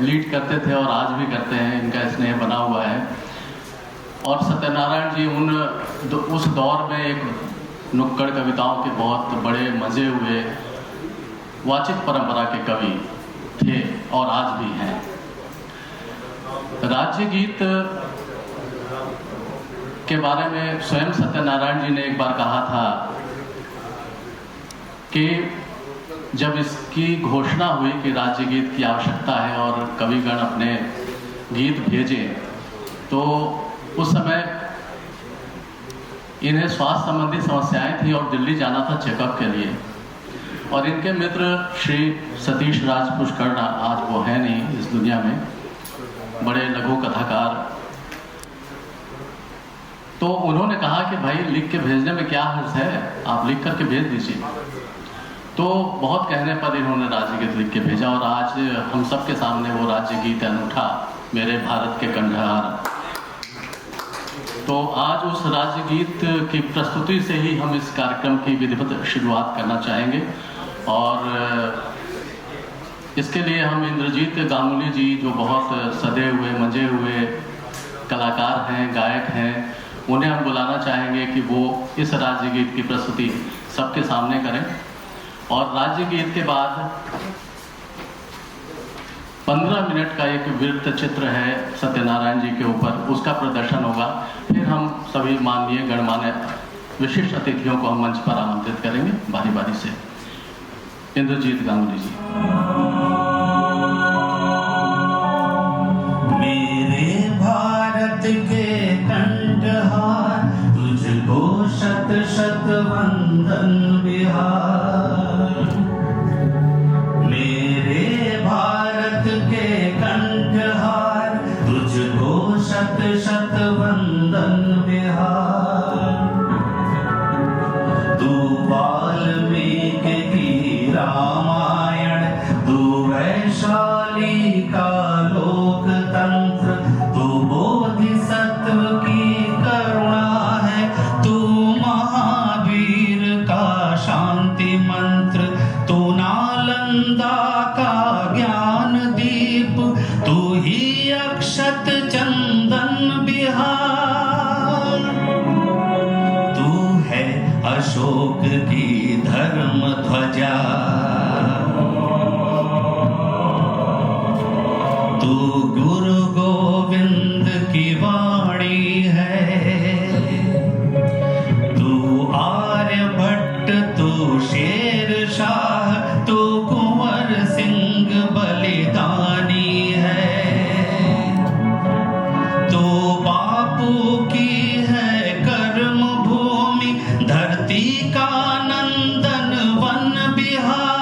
Lead करते थे और आज भी करते हैं, इनका स्नेह बना हुआ है। और सत्यनारायण जी उस दौर में एक नुक्कड़ कविताओं के बहुत बड़े मजे हुए वाचिक परंपरा के कवि थे और आज भी हैं। राज्य गीत के बारे में स्वयं सत्यनारायण जी ने एक बार कहा था कि जब इसकी घोषणा हुई कि राज्य गीत की आवश्यकता है और कविगण अपने गीत भेजे, तो उस समय इन्हें स्वास्थ्य संबंधी समस्याएं थी और दिल्ली जाना था चेकअप के लिए। और इनके मित्र श्री सतीश राज पुष्कर, आज वो है नहीं इस दुनिया में, बड़े लघु कथाकार, तो उन्होंने कहा कि भाई लिख के भेजने में क्या हर्ज है, आप लिख करके भेज दीजिए। तो बहुत कहने पर इन्होंने राज्य गीत लिख के भेजा और आज हम सबके सामने वो राज्य गीत अनूठा, मेरे भारत के कंधार। तो आज उस राज्य गीत की प्रस्तुति से ही हम इस कार्यक्रम की विधिवत शुरुआत करना चाहेंगे। और इसके लिए हम इंद्रजीत गांगुली जी, जो बहुत सदे हुए मंजे हुए कलाकार हैं, गायक हैं, उन्हें हम बुलाना चाहेंगे कि वो इस राज्य गीत की प्रस्तुति सबके सामने करें। और राज्य गीत के बाद 15 मिनट का एक वृत्त चित्र है सत्यनारायण जी के ऊपर, उसका प्रदर्शन होगा। फिर हम सभी माननीय गणमान्य विशिष्ट अतिथियों को हम मंच पर आमंत्रित करेंगे बारी बारी से। इंद्रजीत गांगुली जी। मेरे भारत के कंठहार, तुझको शत शत वंदन बिहार। मेरे भारत के कंठहार, तुझको शत शत वंदन बिहार। तू वाल्मीकि की रामायण, तू वैशाली का लोकतंत्र, तू बोधिसत्व की करुणा है, तू महावीर का शांति मंत्र, तू नालंदा का ज्ञान दीप, तू ही अक्षत चंदन बिहार। तू है अशोक की धर्म ध्वजा, तू गुरु गोविंद की वाणी है, तू आर्यभट्ट, तू शेरशाह, तू कुंवर सिंह बलिदानी है, तू बापू की है कर्म भूमि, धरती का नंदन वन बिहार।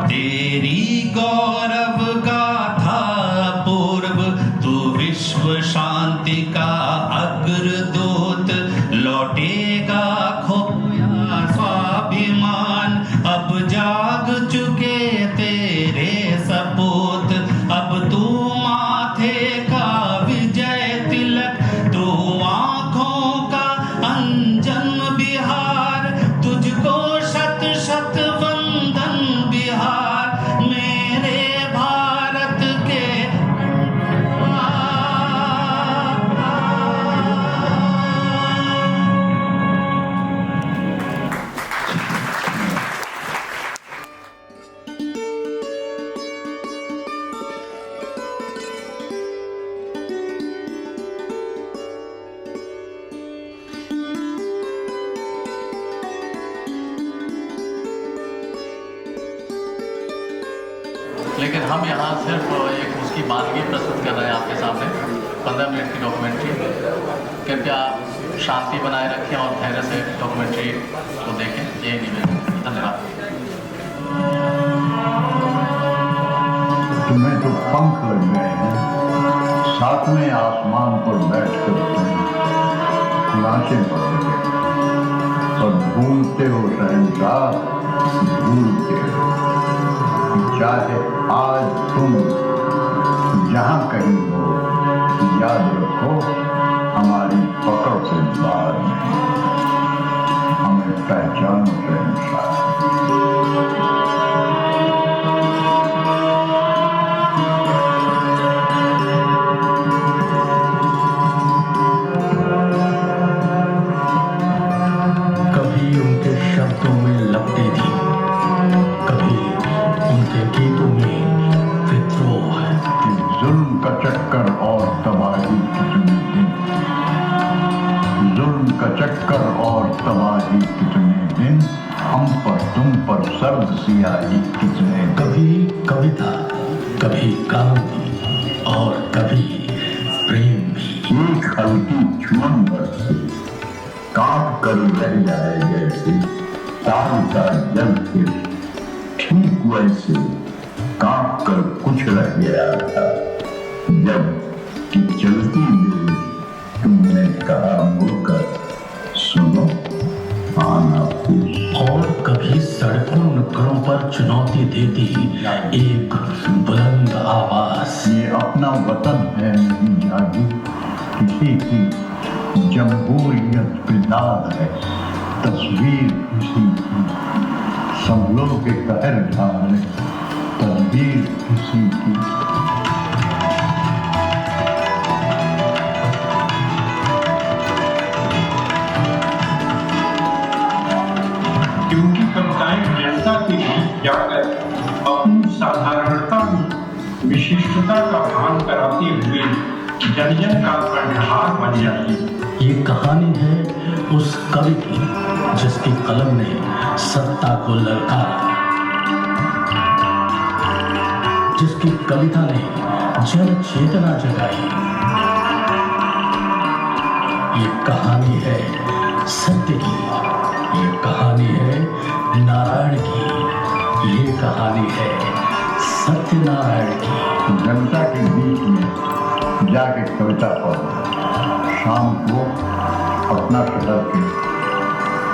तेरी गौरव गाथा पूर्व, तू विश्व शांति का अग्रदूत, लौटेगा खोया स्वाभिमान, अब जाग चुके तेरे सपूत, अब तू माथे का विजय तिलक, तू आंखों का अंजन बिहार, तुझको शत शत वंदन बिहार। मेरे भारत के लेकिन हम यहाँ सिर्फ एक उसकी बानगी प्रस्तुत कर रहे हैं आपके सामने, 15 मिनट की डॉक्यूमेंट्री। कृपया शांति बनाए रखें और धैर्य से डॉक्यूमेंट्री को देखें, यही निवेदन। धन्यवाद। तुम्हें तो पंख लग गए हैं, सातवें आसमान पर बैठ कर तुम नाचे पड़ोगे और भूलते हो शहंशाह, भूलते हो। चाहे आज तुम जहां कहीं हो, याद रखो हमारी पकड़ से बाहर नहीं, हमें पहचानो। कभी उनके शब्दों में लपटे थी, कभी उनके गीतों में विद्रोह है। कि जुल्म का चक्कर और तबाही कितने दिन, जुल्म का चक्कर और तबाही कितने दिन, हम पर तुम पर सर्द सियाही कितने दिन। कभी कविता, कभी कहानी और कभी प्रेम भी। एक हल्की चुमन से काट कर रह जाए जैसे तार का जल फिर, ठीक वैसे काट कर कुछ रह गया था जब कि चलती देर तुमने कहा मुड़कर सुनो आना फिर। और कभी सड़कों नुक्कड़ों पर चुनौती देती एक बुलंद आवाज। ये अपना वतन है नहीं जागी, किसी की जमहूरियत पे दाग है, तस्वीर किसी की संभलों के कहर ढाले, तस्वीर किसी की। क्योंकि कविताएं जनता के बीच जाकर अपनी साधारणता में विशिष्टता का भान कराते हुए जन जन का कंठहार बन जाती। ये कहानी है उस कवि की जिसकी कलम ने सत्ता को ललकारा, जिसकी कविता ने जन चेतना जगाई। ये कहानी है सत्य की, ये कहानी है नारायण की, ये कहानी है सत्यनारायण की। जनता के बीच में जाके कविता पढ़ो, शाम को अपना शहर के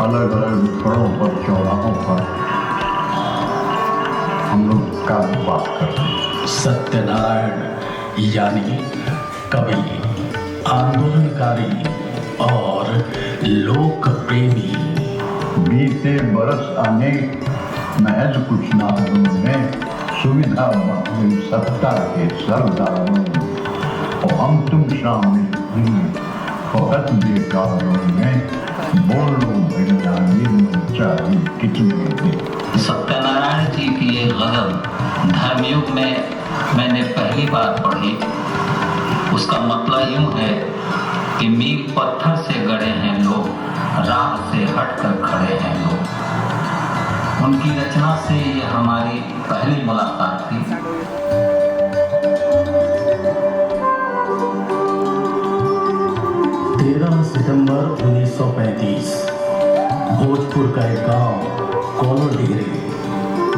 अलग अलग नुक्कड़ों पर, चौराहों पर हम लोग का बात करते हैं। सत्यनारायण यानी कवि, आंदोलनकारी और लोक प्रेमी। बीते बरस अनेक महज कुछ नामों में सुविधा बढ़ी सत्ता के सरदारों में, और हम तुम शामिल हुए बहुत बेकारों में। बोलो भैया ये चाहिए कितने दिन। सत्यनारायण जी की ये गजल धर्मयुग में मैंने पहली बार पढ़ी। उसका मतलब यूं है कि मील पत्थर से गढ़े हैं लोग, राह से हटकर खड़े हैं लोग। उनकी रचना से ये हमारी पहली मुलाकात थी। 13 सितंबर 1935 भोजपुर का एक गांव कोलो डिहरी,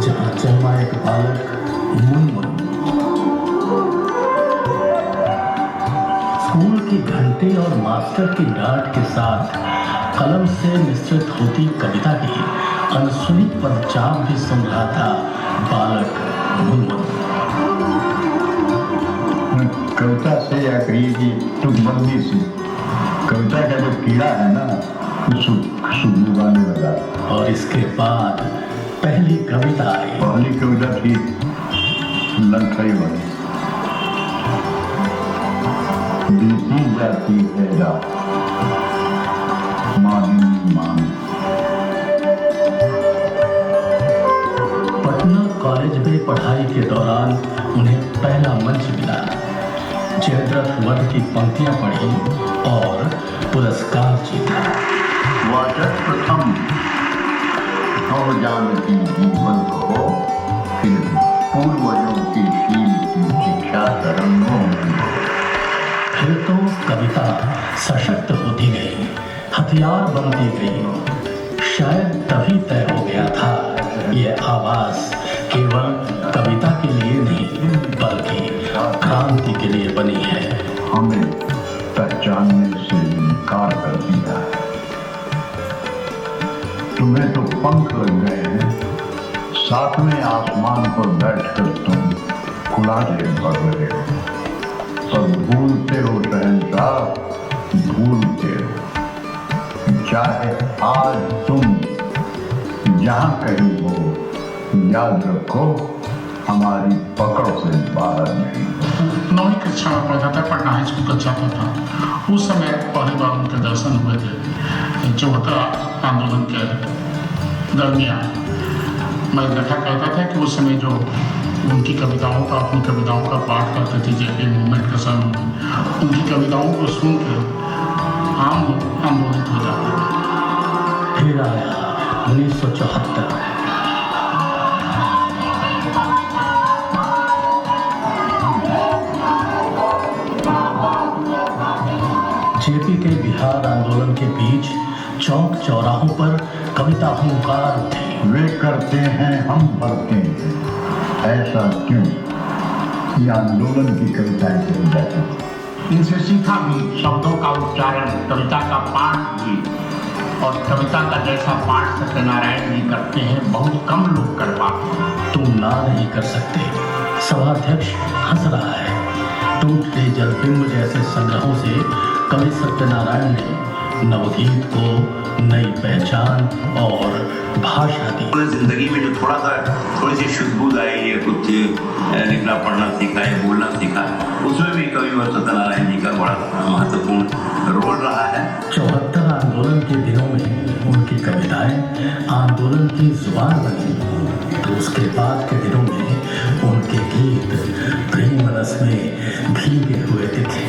जहां जन्मा एक बालक मुनमुन। स्कूल की घंटे और मास्टर की डांट के साथ कलम से मिश्रित होती कविता की अनसुनी पदचाप भी सुन रहा था बालक मुनमुन। कविता से या कहिए कि तुकबंदी से कविता का जो कीड़ा है ना, खुशबू आने लगा। और इसके बाद पहली कविता आई। पहली कविता थी लंकाई वाली, बीती जाती है रात मानी मान। पटना कॉलेज में पढ़ाई के दौरान उन्हें पहला मंच मिला। जयद्रथ वध की पंक्तियां पढ़ी और पुरस्कार जीता। वाचक प्रथम हो जानती जीवन हो, फिर पूर्वजों की शील की शिक्षा तरंगों में। फिर तो कविता सशक्त होती गई, हथियार बनती गई। शायद तभी तय हो गया था ये आवाज केवल कविता के लिए नहीं बल्कि क्रांति के लिए बनी है। हमें पहचानने से इनकार कर दिया है। तुम्हें तो पंख लग गए हैं, सातवें आसमान पर बैठकर तुम खुलासे भर रहे हो। पर भूलते हो शहंशाह, भूलते हो। चाहे आज तुम जहाँ कहीं हो, याद रखो हमारी पकड़ से बाहर नहीं। 9वीं कक्षा में पढ़ता था, पटना हाई स्कूल कक्षा था। उस समय पहली बार उनके दर्शन हुए थे 74 आंदोलन के दरमियान। मैं देखा करता था कि उस समय जो उनकी कविताओं का, अपनी कविताओं का पाठ करते थे जेपी मूवमेंट के समय, उनकी कविताओं को सुन के आम लोग आंदोलित हो जाते थे। फिर आया 1974। जेपी के बिहार आंदोलन के बीच चौक चौराहों पर कविता हुंकार उठी। वे करते हैं, हम भरते हैं, ऐसा क्यों? ये आंदोलन की कविताएं कही जाती थी। इनसे सीखा भी शब्दों का उच्चारण, कविता का पाठ भी। और कविता का जैसा पाठ सत्यनारायण जी करते हैं, बहुत कम लोग कर पाते हैं। तुम ना नहीं कर सकते। सभाध्यक्ष हंस रहा है। टूटते जलबिंब जैसे संग्रहों से कवि सत्यनारायण ने नवगीत को नई पहचान और भाषा दी। जिंदगी में जो थोड़ी सी शुद्ध आई है, कुछ लिखना पढ़ना सीखा है, बोलना सीखा, उसमें भी कवि सत्यनारायण जी का बड़ा महत्वपूर्ण रोल रहा है। 74 आंदोलन के दिनों में उनकी कविताएं आंदोलन की जुबान बनी। तो उसके बाद के दिनों में उनके गीत प्रेम रस में भीगे हुए दिखे।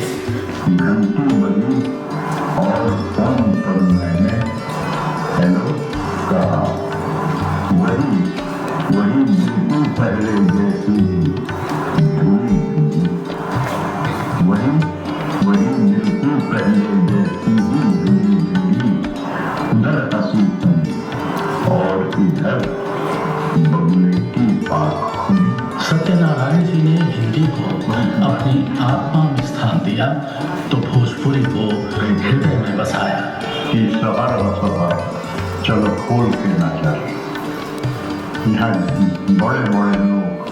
घंटी बजी और फोन पर मैंने हेलो कहा। वही बिल्कुल पहले जैसी धुली धुली, वही बिल्कुल पहले जैसी ही धुली धुली। उधर हंसी तुम और इधर बगुले की बात सुनी। सत्यनारायण जी ने हिंदी को अपनी आत्मा में स्थान दिया तो भोजपुरी को हृदय में बसाया। कि सवार और सवार चलो खोल के ना जाए। यहाँ बड़े बड़े लोग,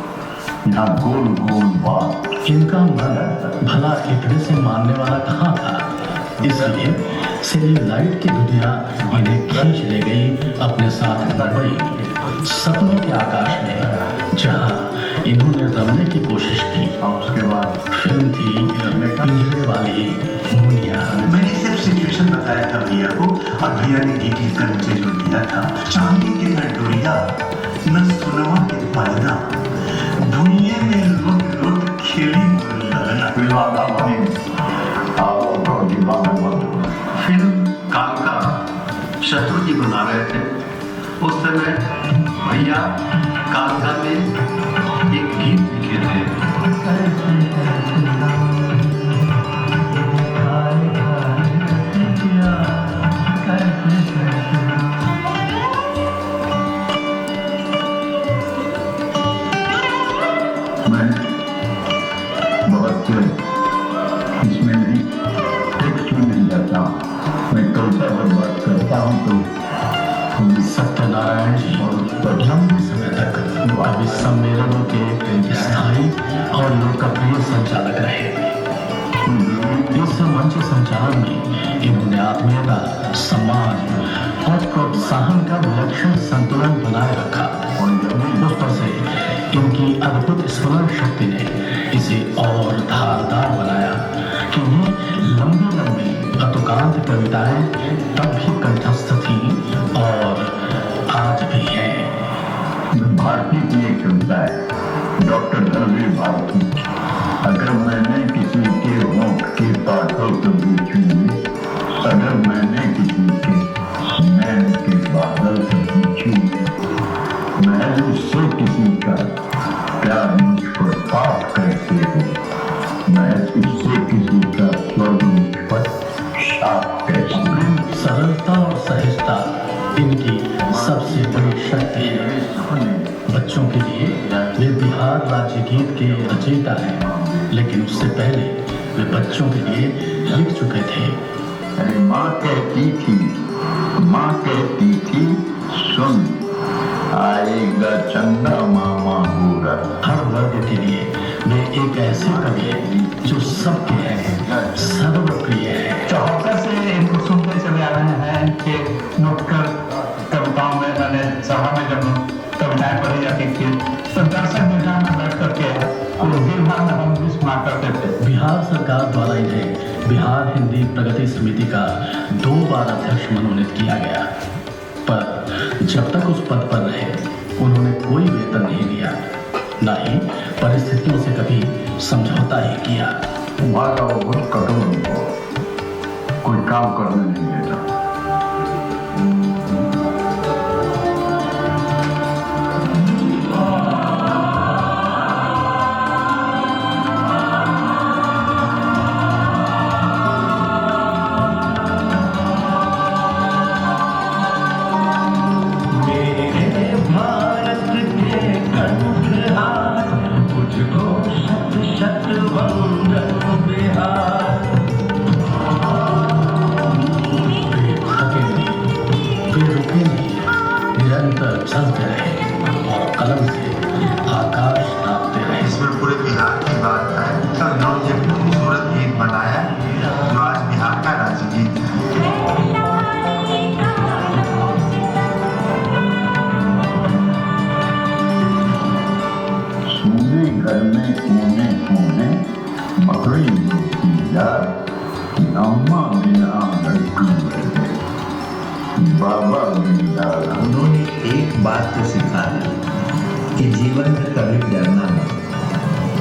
यहाँ गोल गोल बात। इनका मन भला इतने से मानने वाला कहाँ था, इसलिए सेल्यूलाइट की दुनिया इन्हें खींच ले गई अपने साथ मुंबई सपनों के आकाश में, जहाँ इन्होंने रमने की कोशिश की। और उसके बाद फिल्म थी पिंजरे वाली मुनिया। मैंने सिर्फ सिचुएशन बताया था भैया को, और भैया ने गीत लिखकर मुझे जो दिया था। चांदी के न डोरिया न सुनवा के पर्दा, दुनिया में लुट लुट खेली फिल्म कालका शत्रु जी बना रहे थे। उस समय भैया कालका में एक गीत लिखे थे। मैं बहुत इसमें नहीं, टेक्स्ट में नहीं जाता। मैं कविता पर बात करता हूँ तो सत्यनारायण जी लंबे समय तक कवि सम्मेलनों के स्थायी और लोकप्रिय संचालक रहे। इस मंच संचालन में इन्होंने आत्मीयता, सम्मान और प्रोत्साहन का विलक्षण संतुलन बनाए रखा। उस पर से इनकी अद्भुत स्मरण शक्ति ने इसे और धारदार बनाया कि ये लंबी लंबी अतुकांत कविताएं तब भी कंठस्थ थी और आज भी है। भारती की एक कविता है, डॉक्टर धनवीर भारती। अगर मैंने किसी के होंठ के पाठों को बीच में, अगर मैंने किसी के नैन के बादल के बीच में, महज उससे किसी का प्यार मुझ पर पाप करते हो, महज उससे किसी का स्वर्ग मुझ पर शाप कैसे। सरलता और सहजता इनकी सबसे बड़ी शक्ति है। बच्चों के लिए वे बिहार राज्य गीत के रचयिता हैं, लेकिन उससे पहले वे बच्चों के लिए लिख चुके थे। अरे माँ कहती थी सुन, आएगा चंदा मामा गोरा। हर वर्ग के लिए वे एक ऐसे कवि हैं जो सबके हैं, सर्वप्रिय है। 74 से इनको सुनते चले आ रहे हैं कि नुक्कड़ कविता गांव में मैंने सभा में जब कविताएं पढ़ी जाती थी तो दर्शक निगाह में बैठ करके भीड़ भाड़ में हम भी सुना करते थे। बिहार सरकार द्वारा इन्हें बिहार हिंदी प्रगति समिति का 2 बार अध्यक्ष मनोनीत किया गया, पर जब तक उस पद पर रहे उन्होंने कोई वेतन नहीं लिया, न ही परिस्थितियों से कभी समझौता ही किया। वहाँ का वो बहुत कठोर उनको कोई काम करने नहीं देता। निरंतर चलते रहे और कलम से आकाश नापते रहे। इसमें पूरे बिहार की बात है तो उन्होंने ये खूबसूरत गीत बनाया जो आज बिहार का राज्य गीत है। सोने घर में कोने कोने मकड़ी की यार अम्मा बिना लड़की बैठे बाबा बिना। उन्होंने एक बात तो सिखा दी कि जीवन में कभी डरना नहीं।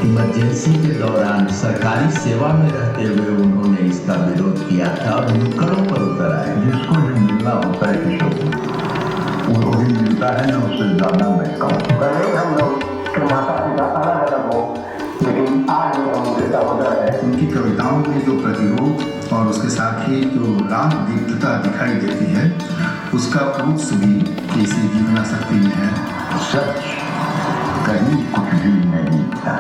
इमरजेंसी के दौरान सरकारी सेवा में रहते हुए उन्होंने इसका विरोध किया था और नुक्कड़ों पर उतर आए। जिसको जो मिलना होता है किसी वो भी मिलता है ना, उससे ज्यादा मैं कहूँ। पहले हम लोग के माता पिता अलग अलग हो, लेकिन आज हम बेटा होता है। उनकी कविताओं में जो प्रतिरूप और उसके साथ ही जो राग दीप्तता दिखाई देती है उसका उत्स भी इसी जीवना शक्ति में है। सच कहीं कुछ भी नहीं था,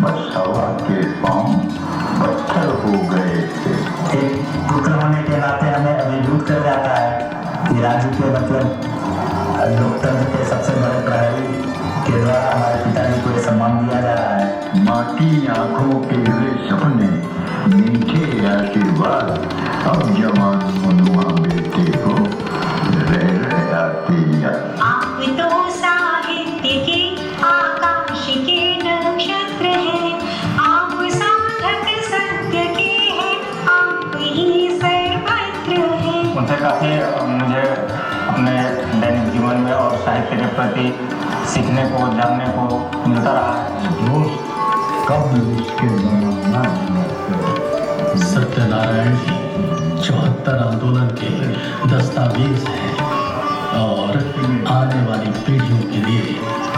बस हवा के पांव पत्थर हो गए थे। एक पुत्र होने के नाते हमें अभिभूत कर जाता है कि राज्य के मतलब लोकतंत्र के सबसे बड़े प्रहरी के द्वारा हमारे पिताजी को ये सम्मान दिया जा रहा है। माटी आंखों के वे सपने मीठे आशीर्वाद अब जवान मनुआ बेटे को रह आते याद। आप तो साहित्य के आकाश के नक्षत्र हैं, आप साधक सत्य के हैं, आप ही सर्वत्र हैं। उनसे काफी मुझे अपने दैनिक जीवन में और साहित्य के प्रति सीखने को जानने को मिलता रहा है। दोस्त कब उसके जमाना सत्यनारायण जी 74 आंदोलन के दस्तावेज हैं और आने वाली पीढ़ियों के लिए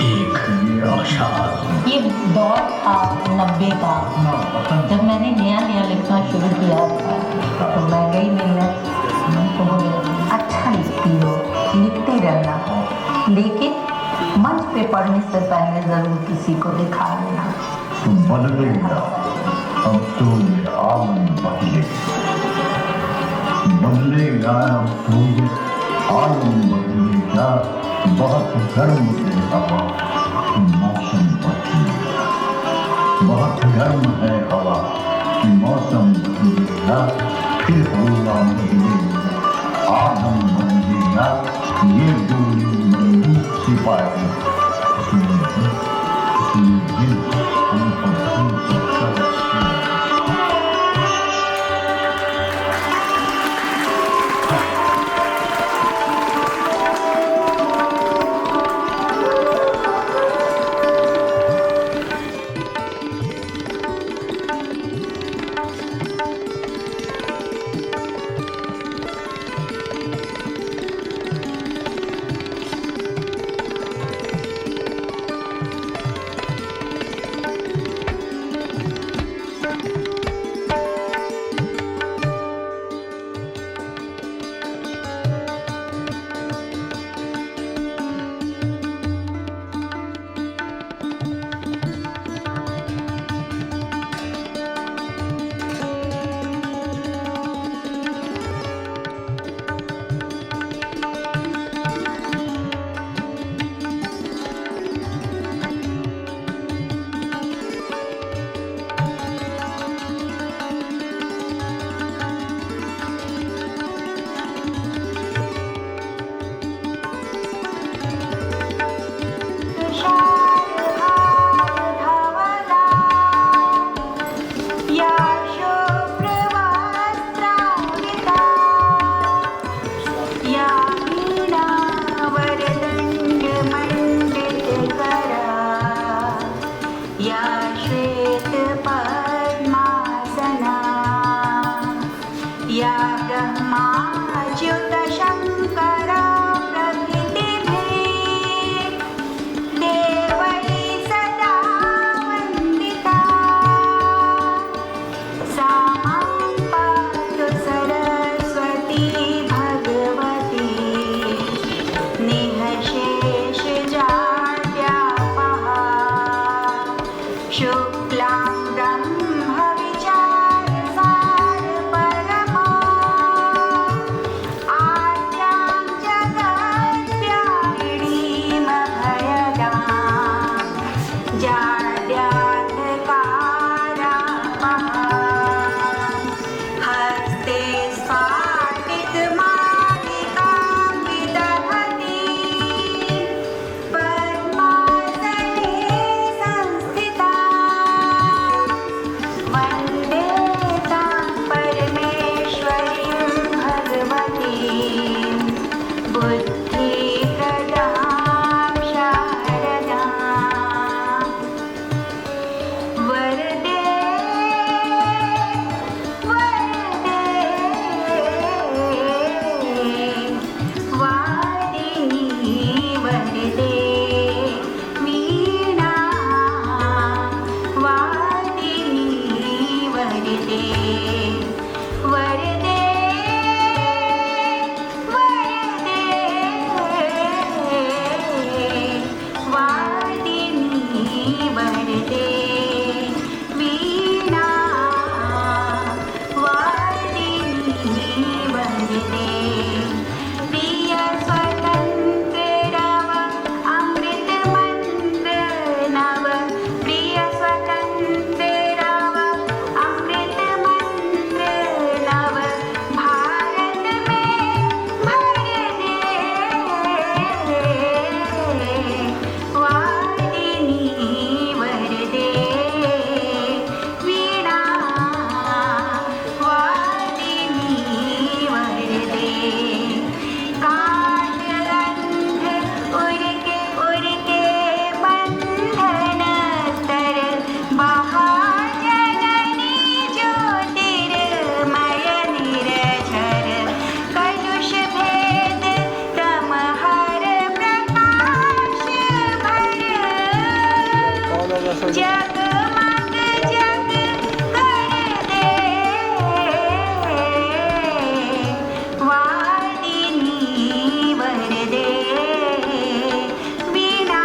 एक मशाल। ये दौर था 90 का, जब मैंने नया लिखना शुरू किया था तो मैं गई मिलने तो बोले अच्छा लिखती हो, लिखते रहना हो, लेकिन मंच पे पढ़ने से पहले जरूर किसी को दिखा देना। बदलेगा अब तो आलम बदलेगा अब तो आलम बदलेगा। बहुत गर्म है हवा, मौसम बदलेगा। बहुत गर्म है हवा, मौसम बदलेगा। फिर हवा बदलेगा, आलम बदलेगा। ये गोली बंदूक सिपाही शुक्लां ब्रह्मविचारसार परमा आद्यां जगद्व्यापिणीं भयदां जाड्यान्धकारापहां हस्ते स्फाटितमालिकां विदधतीं पद्मासने संस्थितां वन्दे तां परमेश्वरीं भगवतीं बुद्धिप्रदां शारदाम् वरदे वरदे वादिनी वरदे वीणा वादिनी वरदे वरदे वरदे वादिनी वरदे वीणा वादिनी वरदे प्रिय स्वतंत्र रव अमृत मंत्र नव प्रिय स्वतंत्र रव अमृत मंत्र नव भारत में भर दे वादिनी वरदे वीणा वादिनी वरदे काटरंध्र उरके बंधन तर महाजननी ज्योतिर्मय निरझर कलुष भेद तमहर प्रकाश भर जगमग जग कर दे वादिनी वरदे वीणा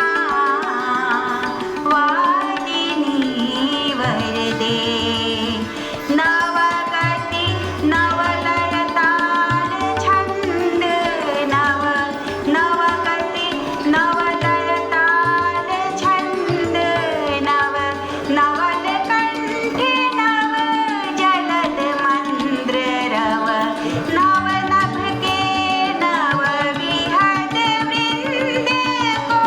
वादिनी वरदे नवगति नवलयताल छंद नव नवगति नवलयताल छंद नव नवलकंठ नव जलद मंद्र रव नव नभ के नव विहद वृंद को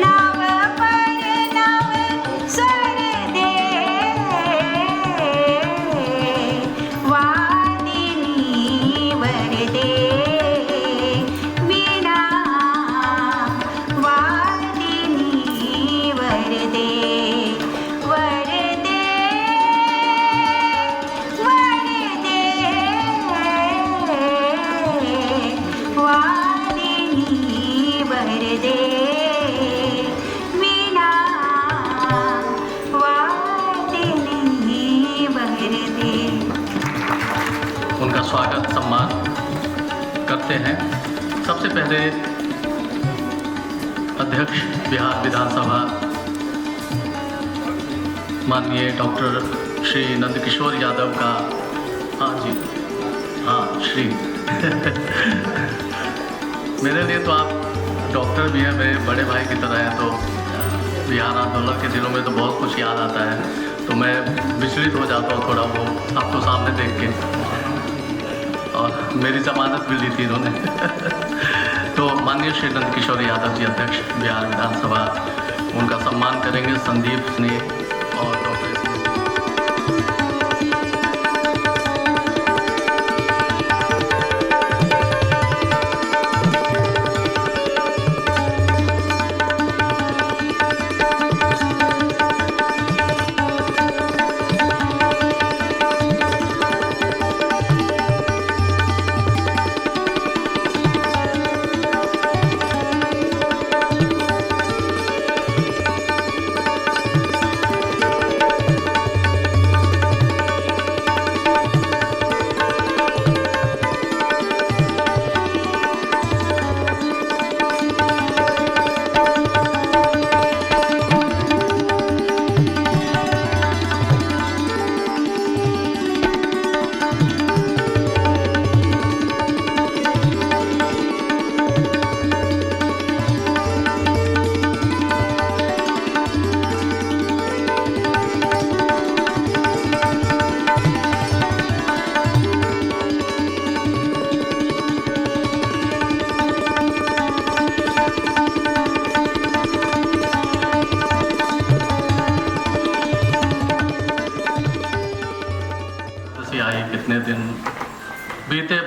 नव पर नव स्वर दे वादिनी वरदे वीणा वादिनी वरदे वरदे वरदे वादिनी वरदे वीणा वादिनी वरदे। उनका स्वागत सम्मान करते हैं। सबसे पहले अध्यक्ष बिहार विधानसभा माननीय डॉक्टर श्री नंदकिशोर यादव का श्री मेरे लिए तो आप डॉक्टर भी हैं, मेरे बड़े भाई की तरह हैं, तो बिहार आंदोलन के दिनों में तो बहुत कुछ याद आता है, तो मैं विचलित हो जाता हूँ थोड़ा वो आपको सामने देख के, और मेरी जमानत भी ली थी इन्होंने। तो माननीय श्री नंदकिशोर यादव जी अध्यक्ष बिहार विधानसभा, उनका सम्मान करेंगे संदीप स्नेह और डॉक्टर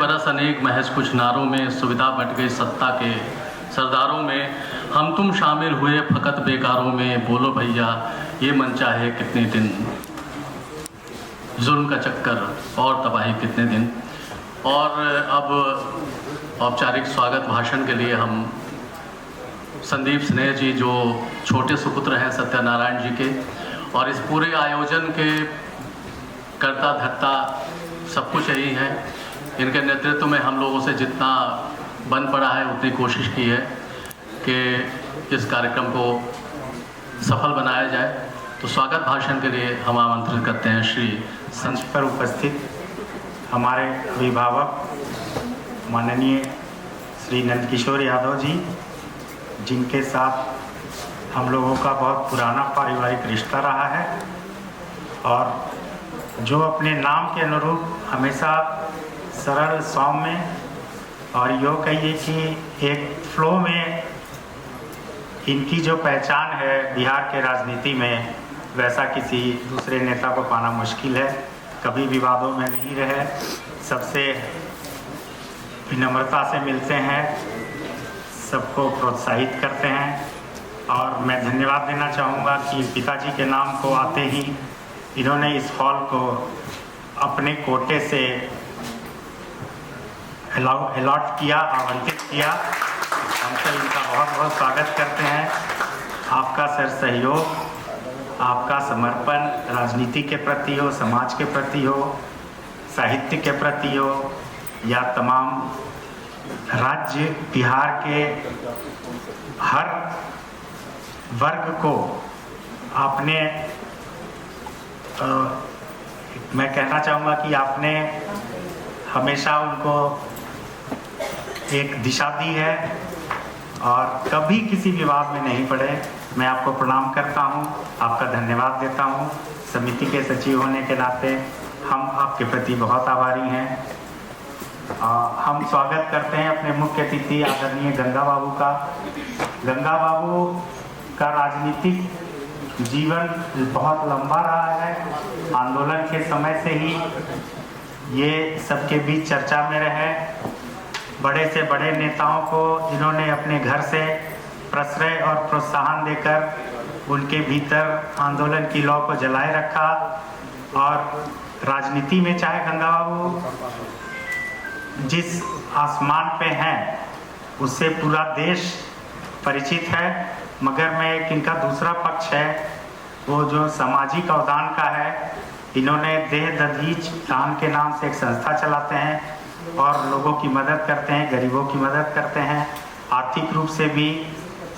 बरस अनेक महज कुछ नारों में, सुविधा बट गई सत्ता के सरदारों में, हम तुम शामिल हुए फकत बेकारों में, बोलो भैया ये मन चाहे कितने दिन, जुल्म का चक्कर और तबाही कितने दिन। और अब औपचारिक स्वागत भाषण के लिए हम संदीप स्नेह जी, जो छोटे सुपुत्र हैं सत्यनारायण जी के, और इस पूरे आयोजन के कर्ता धर्ता सब कुछ यही है, इनके नेतृत्व में हम लोगों से जितना बन पड़ा है उतनी कोशिश की है कि इस कार्यक्रम को सफल बनाया जाए। तो स्वागत भाषण के लिए हम आमंत्रित करते हैं श्री मंच पर उपस्थित हमारे अभिभावक माननीय श्री नंदकिशोर यादव जी, जिनके साथ हम लोगों का बहुत पुराना पारिवारिक रिश्ता रहा है और जो अपने नाम के अनुरूप हमेशा सरल सौम्य और यो कहिए कि एक फ्लो में इनकी जो पहचान है बिहार के राजनीति में, वैसा किसी दूसरे नेता को पाना मुश्किल है। कभी विवादों में नहीं रहे, सबसे विनम्रता से मिलते हैं, सबको प्रोत्साहित करते हैं। और मैं धन्यवाद देना चाहूँगा कि पिताजी के नाम को आते ही इन्होंने इस हॉल को अपने कोटे से अलॉट किया, आवंटित किया। हम सब इनका बहुत बहुत स्वागत करते हैं। आपका सर सहयोग, आपका समर्पण राजनीति के प्रति हो, समाज के प्रति हो, साहित्य के प्रति हो, या तमाम राज्य बिहार के हर वर्ग को आपने मैं कहना चाहूँगा कि आपने हमेशा उनको एक दिशा दी है और कभी किसी विवाद में नहीं पड़े। मैं आपको प्रणाम करता हूँ, आपका धन्यवाद देता हूँ। समिति के सचिव होने के नाते हम आपके प्रति बहुत आभारी हैं। हम स्वागत करते हैं अपने मुख्य अतिथि आदरणीय गंगा बाबू का। गंगा बाबू का राजनीतिक जीवन बहुत लंबा रहा है। आंदोलन के समय से ही ये सबके बीच चर्चा में रहे। बड़े से बड़े नेताओं को इन्होंने अपने घर से प्रश्रय और प्रोत्साहन देकर उनके भीतर आंदोलन की लौ को जलाए रखा। और राजनीति में चाहे गंगा बाबू जिस आसमान पे हैं उससे पूरा देश परिचित है, मगर मैं एक इनका दूसरा पक्ष है वो जो सामाजिक अवदान का है। इन्होंने देह दधीच दान के नाम से एक संस्था चलाते हैं और लोगों की मदद करते हैं, गरीबों की मदद करते हैं, आर्थिक रूप से भी,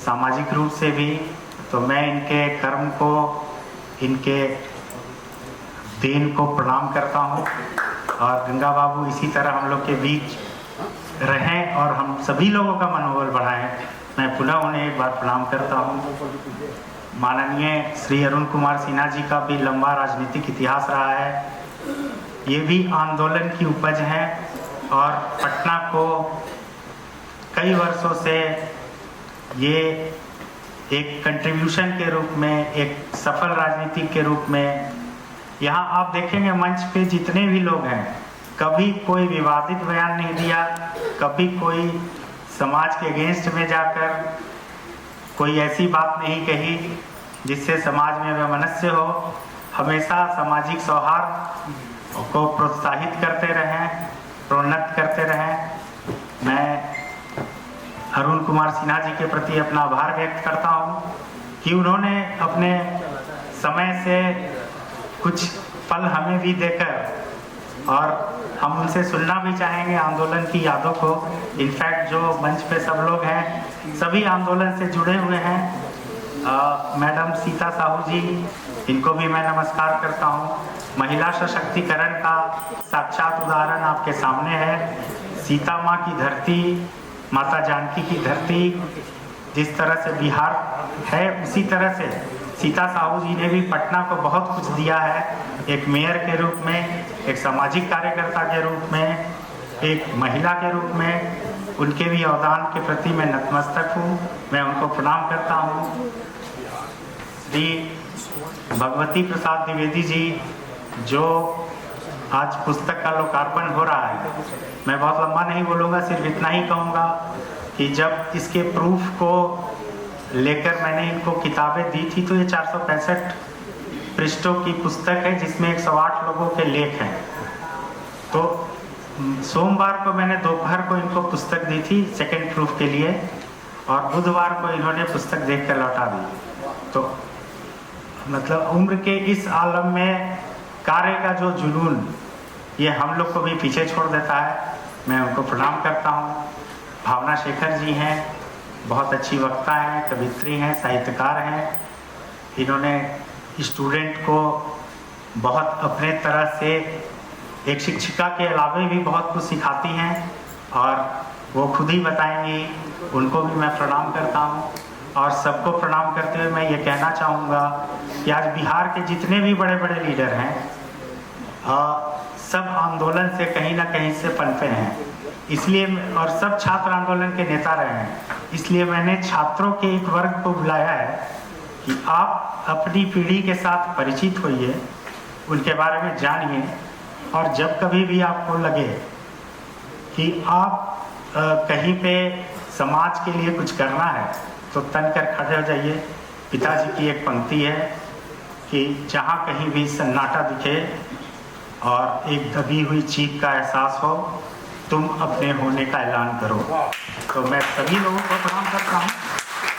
सामाजिक रूप से भी। तो मैं इनके कर्म को, इनके देन को प्रणाम करता हूँ। और गंगा बाबू इसी तरह हम लोग के बीच रहें और हम सभी लोगों का मनोबल बढ़ाएं। मैं पुनः उन्हें एक बार प्रणाम करता हूँ। माननीय श्री अरुण कुमार सिन्हा जी का भी लंबा राजनीतिक इतिहास रहा है। ये भी आंदोलन की उपज है और पटना को कई वर्षों से ये एक कंट्रीब्यूशन के रूप में, एक सफल राजनीति के रूप में, यहाँ आप देखेंगे मंच पे जितने भी लोग हैं, कभी कोई विवादित बयान नहीं दिया, कभी कोई समाज के अगेंस्ट में जाकर कोई ऐसी बात नहीं कही जिससे समाज में वैमनस्य हो। हमेशा सामाजिक सौहार्द को प्रोत्साहित करते रहें, प्रोन्नत करते रहें। मैं अरुण कुमार सिन्हा जी के प्रति अपना आभार व्यक्त करता हूँ कि उन्होंने अपने समय से कुछ पल हमें भी देकर, और हम उनसे सुनना भी चाहेंगे आंदोलन की यादों को। इनफैक्ट जो मंच पे सब लोग हैं सभी आंदोलन से जुड़े हुए हैं। मैडम सीता साहू जी, इनको भी मैं नमस्कार करता हूँ। महिला सशक्तिकरण का साक्षात उदाहरण आपके सामने है। सीता माँ की धरती, माता जानकी की धरती, जिस तरह से बिहार है उसी तरह से सीता साहू जी ने भी पटना को बहुत कुछ दिया है। एक मेयर के रूप में, एक सामाजिक कार्यकर्ता के रूप में, एक महिला के रूप में, उनके भी अवदान के प्रति मैं नतमस्तक हूँ। मैं उनको प्रणाम करता हूँ। श्री भगवती प्रसाद द्विवेदी जी जो आज पुस्तक का लोकार्पण हो रहा है। मैं बहुत लंबा नहीं बोलूँगा, सिर्फ इतना ही कहूँगा कि जब इसके प्रूफ को लेकर मैंने इनको किताबें दी थी तो ये 465 पृष्ठों की पुस्तक है जिसमें 108 लोगों के लेख हैं। तो सोमवार को मैंने दोपहर को इनको पुस्तक दी थी सेकंड प्रूफ के लिए, और बुधवार को इन्होंने पुस्तक देख कर लौटा दी। तो मतलब उम्र के इस आलम में कार्य का जो जुनून ये हम लोग को भी पीछे छोड़ देता है। मैं उनको प्रणाम करता हूँ। भावना शेखर जी हैं, बहुत अच्छी वक्ता हैं, कवित्री हैं, साहित्यकार हैं। इन्होंने स्टूडेंट को बहुत अपने तरह से एक शिक्षिका के अलावे भी बहुत कुछ सिखाती हैं और वो खुद ही बताएंगी। उनको भी मैं प्रणाम करता हूँ और सबको प्रणाम करते हुए मैं ये कहना चाहूँगा कि आज बिहार के जितने भी बड़े बड़े लीडर हैं सब आंदोलन से कहीं ना कहीं से पनपे हैं, इसलिए और सब छात्र आंदोलन के नेता रहे हैं। इसलिए मैंने छात्रों के एक वर्ग को बुलाया है कि आप अपनी पीढ़ी के साथ परिचित होइए, उनके बारे में जानिए, और जब कभी भी आपको लगे कि आप कहीं पे समाज के लिए कुछ करना है तो तन कर खड़े हो जाइए। पिताजी की एक पंक्ति है कि जहाँ कहीं भी सन्नाटा दिखे और एक दबी हुई चीख का एहसास हो, तुम अपने होने का ऐलान करो। तो मैं सभी लोगों को प्रणाम करता हूँ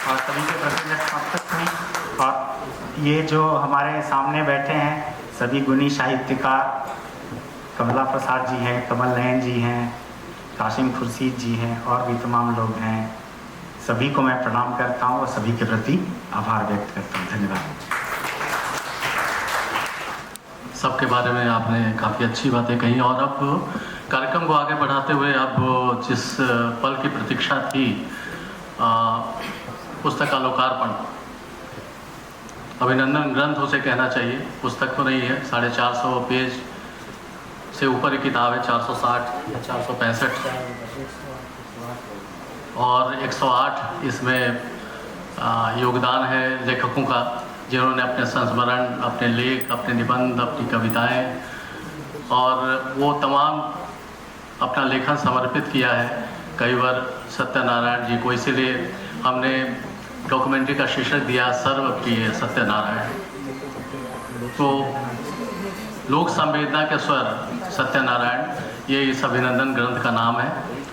और सभी के प्रति समर्पित हूँ। और ये जो हमारे सामने बैठे हैं सभी गुणी साहित्यकार, कमला प्रसाद जी हैं, कमल नयन जी हैं, कासिम खुर्शीद जी हैं और भी तमाम लोग हैं। सभी को मैं प्रणाम करता हूँ और सभी के प्रति आभार व्यक्त करता हूँ। धन्यवाद। सबके बारे में आपने काफ़ी अच्छी बातें कही और अब कार्यक्रम को आगे बढ़ाते हुए अब जिस पल की प्रतीक्षा थी पुस्तक का लोकार्पण, अभिनंदन ग्रंथ उसे कहना चाहिए, पुस्तक तो नहीं है। 450 पेज से ऊपर की किताब है, 460 या 465 और 108 इसमें योगदान है लेखकों का, जिन्होंने अपने संस्मरण, अपने लेख, अपने निबंध, अपनी कविताएं और वो तमाम अपना लेखन समर्पित किया है। कई बार सत्यनारायण जी को, इसीलिए हमने डॉक्यूमेंट्री का शीर्षक दिया सर्वप्रिय सत्यनारायण। तो लोक संवेदना के स्वर सत्यनारायण, ये इस अभिनंदन ग्रंथ का नाम है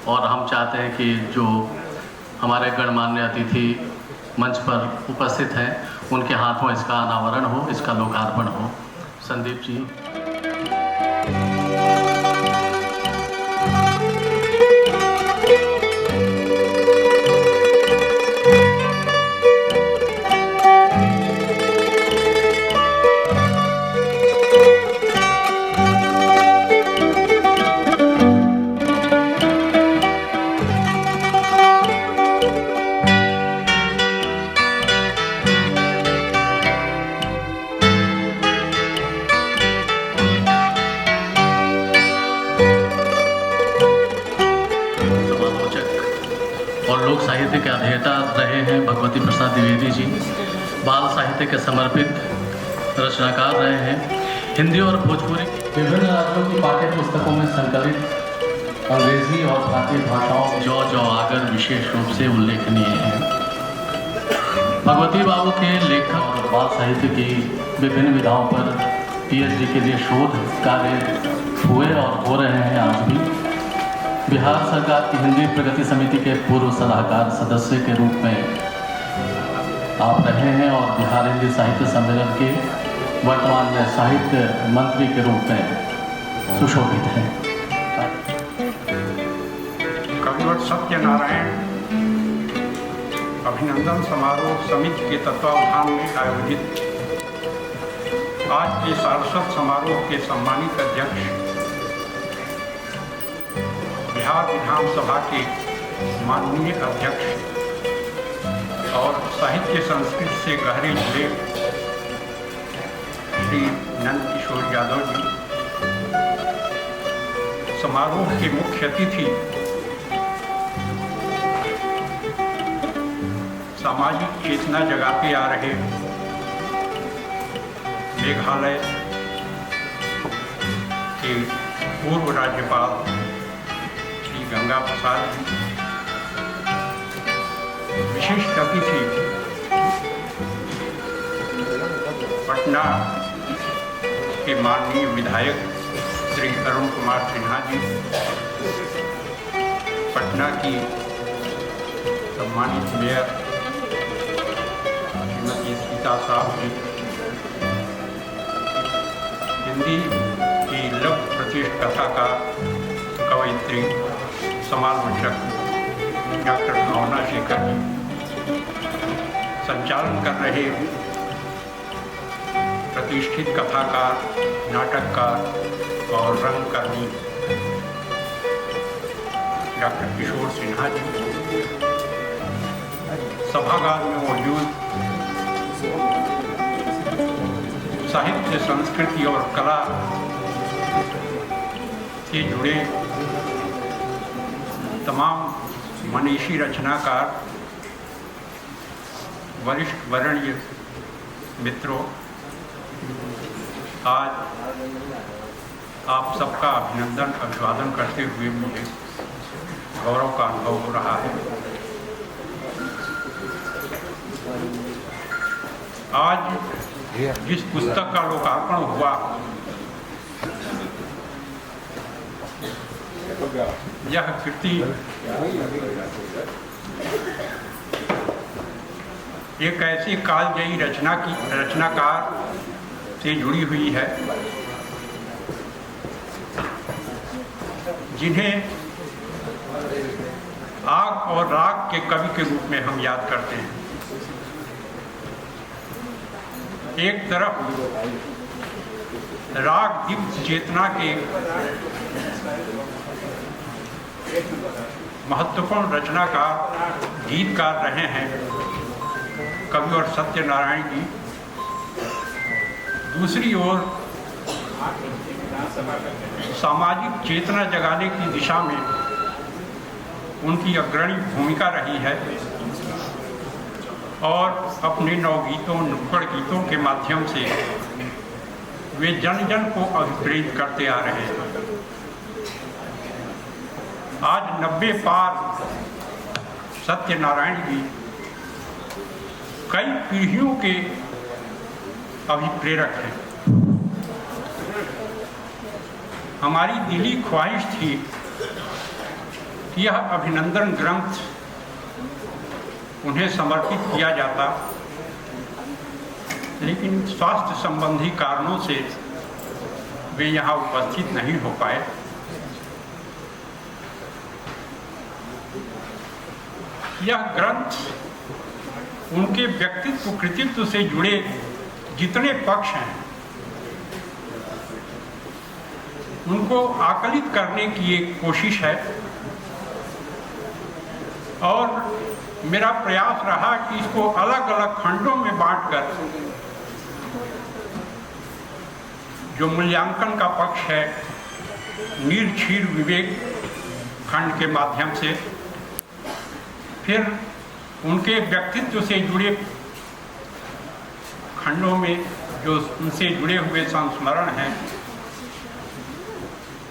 और हम चाहते हैं कि जो हमारे गणमान्य अतिथि मंच पर उपस्थित हैं उनके हाथों इसका अनावरण हो, इसका लोकार्पण हो। संदीप जी। लोक साहित्य के अध्येता रहे हैं भगवती प्रसाद द्विवेदी जी। बाल साहित्य के समर्पित रचनाकार रहे हैं। हिंदी और भोजपुरी विभिन्न राज्यों की पाठ्य पुस्तकों में संकलित अंग्रेजी और भारतीय भाषाओं जो आगर विशेष रूप से उल्लेखनीय हैं। भगवती बाबू के लेखन और बाल साहित्य की विभिन्न विधाओं पर पीएचडी के लिए शोध कार्य हुए और हो रहे हैं। आज भी बिहार सरकार की हिंदी प्रगति समिति के पूर्व सलाहकार सदस्य के रूप में आप रहे हैं और बिहार हिंदी साहित्य सम्मेलन के वर्तमान में साहित्य मंत्री के रूप में सुशोभित हैं। कविवर सत्यनारायण अभिनंदन समारोह समिति के तत्वावधान में आयोजित आज के सारस्वत समारोह के सम्मानित अध्यक्ष बिहार विधानसभा के माननीय अध्यक्ष और साहित्य संस्कृति से गहरे जुड़े श्री नंद किशोर यादव जी, समारोह के मुख्य अतिथि सामाजिक चेतना जगाते आ रहे मेघालय के पूर्व राज्यपाल श्री गंगा प्रसाद जी, विशिष्ट अतिथि पटना के माननीय विधायक श्री अरुण कुमार सिन्हा जी, पटना की सम्मानित मेयर श्रीमती सीता साहब जी, हिंदी की लघु प्रतिष्ठ कथाकार कवयित्री समालोचक डॉक्टर भावना शेखर जी, संचालन कर रहे प्रतिष्ठित कथाकार, नाटककार और रंगकर्मी डॉक्टर किशोर सिन्हा जी, सभागार में मौजूद साहित्य, संस्कृति और कला से जुड़े तमाम मनीषी रचनाकार, वरिष्ठ वरणीय मित्रों, आज आप सबका अभिनंदन अभिवादन करते हुए मुझे गौरव का अनुभव हो रहा है। आज जिस पुस्तक का लोकार्पण हुआ, यह कृति एक ऐसी कालजयी रचनाकार से जुड़ी हुई है जिन्हें आग और राग के कवि के रूप में हम याद करते हैं। एक तरफ राग दीप्त चेतना के महत्वपूर्ण रचनाकार, गीतकार रहे हैं कवि और सत्यनारायण जी, दूसरी ओर सामाजिक चेतना जगाने की दिशा में उनकी अग्रणी भूमिका रही है और अपने नवगीतों, नुक्कड़ गीतों के माध्यम से वे जन जन को अभिप्रेरित करते आ रहे हैं। आज 90 पार सत्यनारायण जी कई पीढ़ियों के अभिप्रेरक हैं। हमारी दिली ख्वाहिश थी कि यह अभिनंदन ग्रंथ उन्हें समर्पित किया जाता, लेकिन स्वास्थ्य संबंधी कारणों से वे यहाँ उपस्थित नहीं हो पाए। यह ग्रंथ उनके व्यक्तित्व, कृतित्व से जुड़े जितने पक्ष हैं उनको आकलित करने की एक कोशिश है और मेरा प्रयास रहा कि इसको अलग अलग खंडों में बांटकर जो मूल्यांकन का पक्ष है, नीर क्षीर विवेक खंड के माध्यम से, फिर उनके व्यक्तित्व से जुड़े खंडों में जो उनसे जुड़े हुए संस्मरण हैं,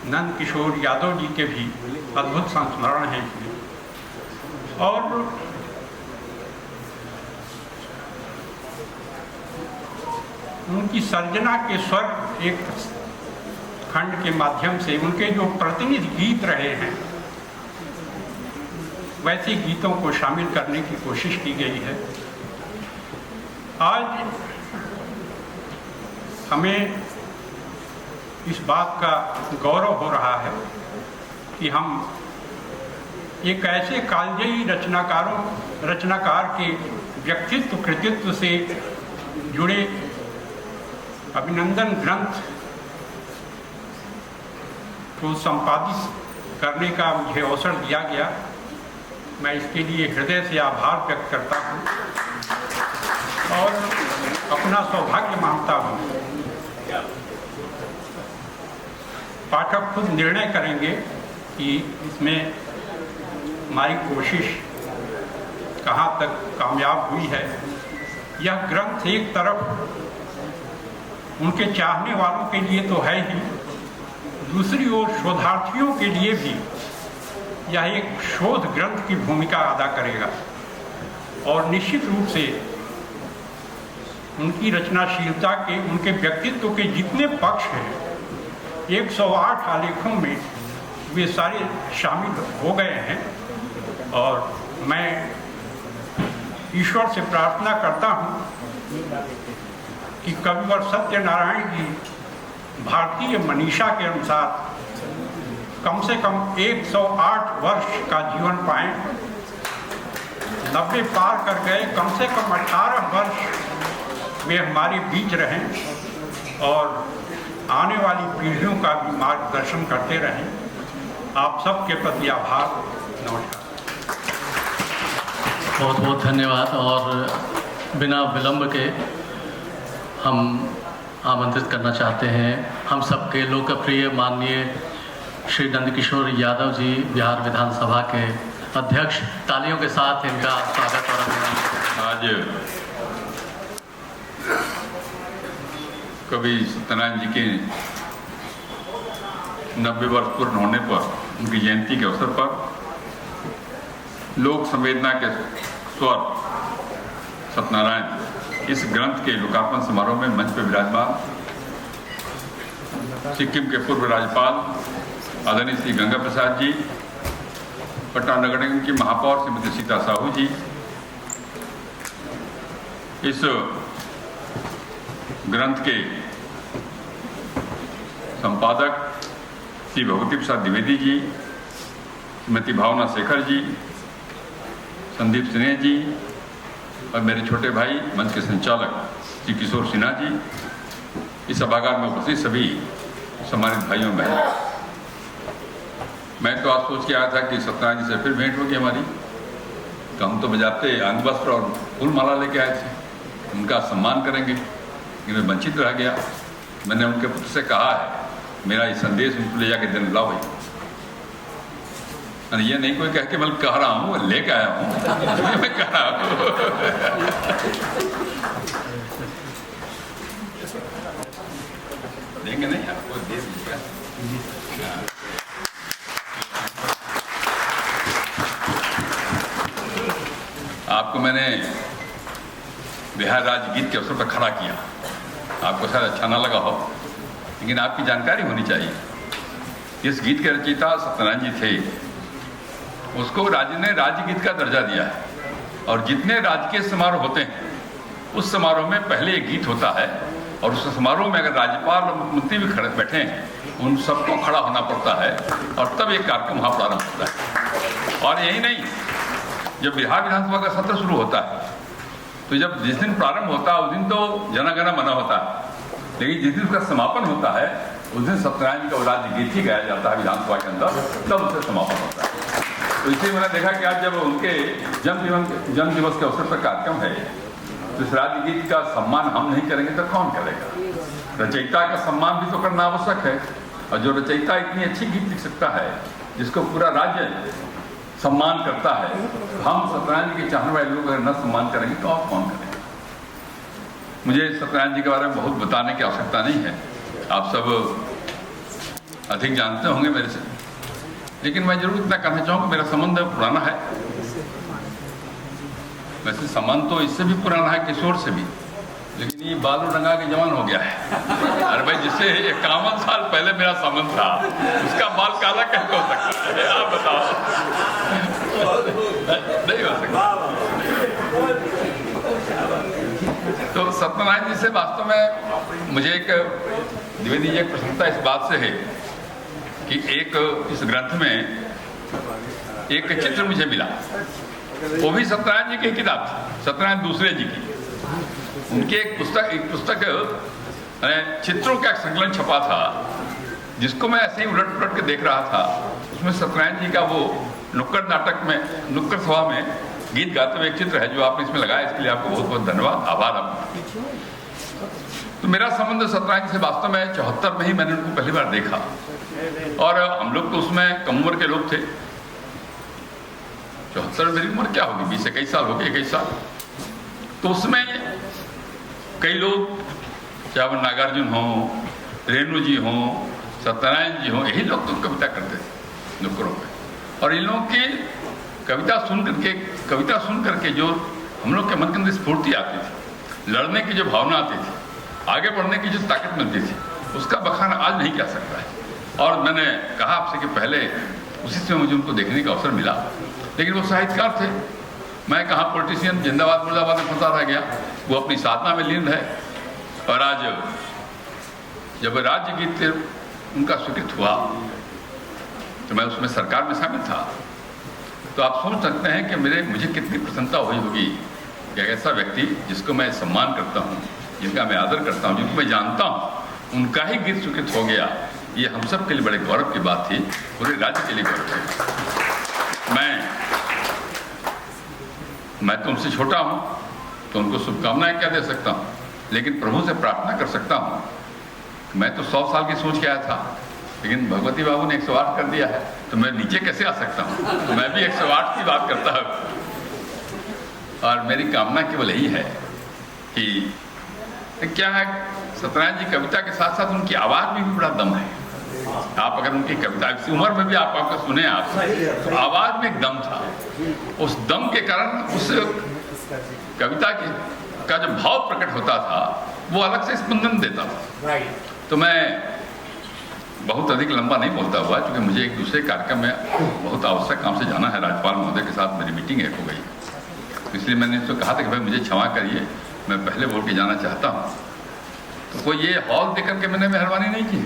नंद किशोर यादव जी के भी अद्भुत संस्मरण हैं इसमें, और उनकी सर्जना के स्वर एक खंड के माध्यम से उनके जो प्रतिनिधि गीत रहे हैं वैसे गीतों को शामिल करने की कोशिश की गई है। आज हमें इस बात का गौरव हो रहा है कि हम एक ऐसे कालजयी रचनाकार के व्यक्तित्व, कृतित्व से जुड़े अभिनंदन ग्रंथ को संपादित करने का मुझे अवसर दिया गया। मैं इसके लिए हृदय से आभार व्यक्त करता हूँ और अपना सौभाग्य मानता हूँ। पाठक खुद निर्णय करेंगे कि इसमें हमारी कोशिश कहाँ तक कामयाब हुई है। यह ग्रंथ एक तरफ उनके चाहने वालों के लिए तो है ही, दूसरी ओर शोधार्थियों के लिए भी यह एक शोध ग्रंथ की भूमिका अदा करेगा और निश्चित रूप से उनकी रचनाशीलता के, उनके व्यक्तित्व के जितने पक्ष हैं 108 आलेखों में वे सारे शामिल हो गए हैं। और मैं ईश्वर से प्रार्थना करता हूँ कि कविवर सत्यनारायण जी भारतीय मनीषा के अनुसार कम से कम 108 वर्ष का जीवन पाएं। 90 पार कर गए, कम से कम 18 वर्ष वे हमारे बीच रहें और आने वाली पीढ़ियों का भी मार्गदर्शन करते रहें। आप सबके प्रति आभार। नमस्कार। बहुत बहुत धन्यवाद। और बिना विलंब के हम आमंत्रित करना चाहते हैं हम सबके लोकप्रिय माननीय श्री नंदकिशोर यादव जी, बिहार विधानसभा के अध्यक्ष। तालियों के साथ इनका स्वागत और अभिनंदन। आज कवि सत्यनारायण जी के 90 वर्ष पूर्ण होने पर, उनकी जयंती के अवसर पर लोक संवेदना के स्वर सत्यनारायण इस ग्रंथ के लोकार्पण समारोह में मंच पर विराजमान सिक्किम के पूर्व राज्यपाल आदरणीय श्री गंगा प्रसाद जी, पटना नगर निगम की महापौर श्रीमती सीता साहू जी, इस ग्रंथ के संपादक श्री भगवती प्रसाद द्विवेदी जी, श्रीमती भावना शेखर जी, संदीप सिन्हा जी और मेरे छोटे भाई मंच के संचालक श्री किशोर सिन्हा जी, इस सभागार में उपस्थित सभी सम्मानित भाइयों बहनों। मैं तो आज सोच के आया था कि सत्यनारायण जी से फिर भेंट होगी हमारी, तो हम तो बजाते आंग वस्त्र और फूल माला लेके आए थे, उनका सम्मान करेंगे, लेकिन मैं वंचित रह गया। मैंने उनके पुत्र से कहा है मेरा ये संदेश उनको ले जाके दिन लाओ भाई। ये नहीं कोई कह के मैं कह रहा हूँ, लेके आया हूँ मैं कह रहा हूँ। देंगे नहीं आपको, दे दीजिएगा। आपको मैंने बिहार राज्य गीत के अवसर पर खड़ा किया, आपको शायद अच्छा ना लगा हो, लेकिन आपकी जानकारी होनी चाहिए। इस गीत के रचयिता सत्यनारायण जी थे, उसको राज्य ने राज्य गीत का दर्जा दिया है। और जितने राजकीय समारोह होते हैं उस समारोह में पहले एक गीत होता है, और उस समारोह में अगर राज्यपाल और मुख्यमंत्री भी खड़े बैठे हैं उन सबको खड़ा होना पड़ता है, और तब एक कार्यक्रम वहाँ प्रारंभ होता है। और यही नहीं, जब बिहार विधानसभा का सत्र शुरू होता है तो जब जिस दिन प्रारंभ होता है उस दिन तो जन गण मन होता है, लेकिन जिस दिन उसका समापन होता है उस दिन सत्यनारायण जी का राज्य गीत ही गाया जाता है विधानसभा के अंदर, तब उससे समापन होता है। तो इसलिए मैंने देखा कि आज जब उनके जन्म दिवस के अवसर पर कार्यक्रम है तो इस राज्य गीत का सम्मान हम नहीं करेंगे तो कौन करेगा। रचयिता का सम्मान भी तो करना आवश्यक है, और जो रचयिता इतनी अच्छी गीत लिख सकता है जिसको पूरा राज्य सम्मान करता है, हम सत्यनारायण जी के चाहने वाले लोग अगर न सम्मान करेंगे तो आप कौन करेंगे। मुझे सत्यनारायण जी के बारे में बहुत बताने की आवश्यकता नहीं है, आप सब अधिक जानते होंगे मेरे से, लेकिन मैं जरूर इतना कहना चाहूँगा मेरा संबंध पुराना है। वैसे संबंध तो इससे भी पुराना है, किशोर से भी, लेकिन ये बालू डंगा के जवान हो गया है। अरे भाई, जिससे 51 साल पहले मेरा संबंध था उसका बाल काला कैसे हो सकता है, आप बताओ। नहीं हो सकता। तो सत्यनारायण जी से वास्तव में मुझे एक द्विवेदी जी एक प्रसन्नता इस बात से है कि एक इस ग्रंथ में एक चित्र मुझे मिला, वो भी सत्यनारायण जी की किताब थी, सत्यनारायण दूसरे जी की। उनके एक पुस्तक चित्रों का एक संकलन छपा था, जिसको मैं ऐसे ही उलट पुलट के देख रहा था। उसमें सत्यनारायण जी का वो नुक्कड़ नाटक में, नुक्कड़ सभा में गीत गाते हुए एक चित्र है जो आपने इसमें लगाया, इसके लिए आपको बहुत बहुत धन्यवाद, आभार आपका। तो मेरा संबंध सत्यनारायण जी से वास्तव में 74 में ही मैंने उनको पहली बार देखा, और हम लोग तो उसमें कम उम्र के लोग थे। 74 मेरी उम्र क्या होगी, 20-21 साल हो गए, 21 साल। तो उसमें कई लोग, चाहे वो नागार्जुन हो, रेणु जी हो, सत्यनारायण जी हों, यही लोग तो कविता करते थे नुक्कड़ों पे। और इन लोगों की कविता सुन करके जो हम लोग के मन के अंदर स्फूर्ति आती थी, लड़ने की जो भावना आती थी, आगे बढ़ने की जो ताकत मिलती थी, उसका बखान आज नहीं कर सकता है। और मैंने कहा आपसे कि पहले उसी समय मुझे उनको देखने का अवसर मिला, लेकिन वो साहित्यकार थे, मैं कहाँ पॉलिटिशियन जिंदाबाद मुर्दाबाद में फंसा रह गया। वो अपनी साधना में लीन रहे। और आज जब राज्य गीत उनका स्वीकृत हुआ तो मैं उसमें सरकार में शामिल था। तो आप सोच सकते हैं कि मुझे कितनी प्रसन्नता हुई होगी कि ऐसा व्यक्ति जिसको मैं सम्मान करता हूँ, जिनका मैं आदर करता हूँ, जिनको मैं जानता हूँ, उनका ही गीत स्वीकृत हो गया। ये हम सब के लिए बड़े गौरव की बात थी, पूरे राज्य के लिए गौरव थी। मैं तो उनसे छोटा हूँ तो उनको शुभकामनाएं क्या दे सकता हूँ, लेकिन प्रभु से प्रार्थना कर सकता हूँ। मैं तो 100 साल की सोच के आया था, लेकिन भगवती बाबू ने 108 कर दिया है, तो मैं नीचे कैसे आ सकता हूँ। मैं भी 108 की बात करता हूँ। और मेरी कामना केवल यही है कि क्या है, सत्यनारायण जी कविता के साथ साथ उनकी आवाज़ में भी बड़ा दम है। आप अगर उनकी कविता इस उम्र में भी आपका सुने आप, तो आवाज़ में एक दम था। उस दम के कारण उस कविता का जो भाव प्रकट होता था वो अलग से स्पंदन देता था। तो मैं बहुत अधिक लंबा नहीं बोलता हुआ, क्योंकि मुझे एक दूसरे कार्यक्रम में बहुत आवश्यक काम से जाना है। राज्यपाल महोदय के साथ मेरी मीटिंग एक हो गई, इसलिए मैंने उसको कहा था कि भाई मुझे क्षमा करिए, मैं पहले बोल के जाना चाहता हूँ। तो कोई ये हॉल देकर के मैंने मेहरबानी नहीं की।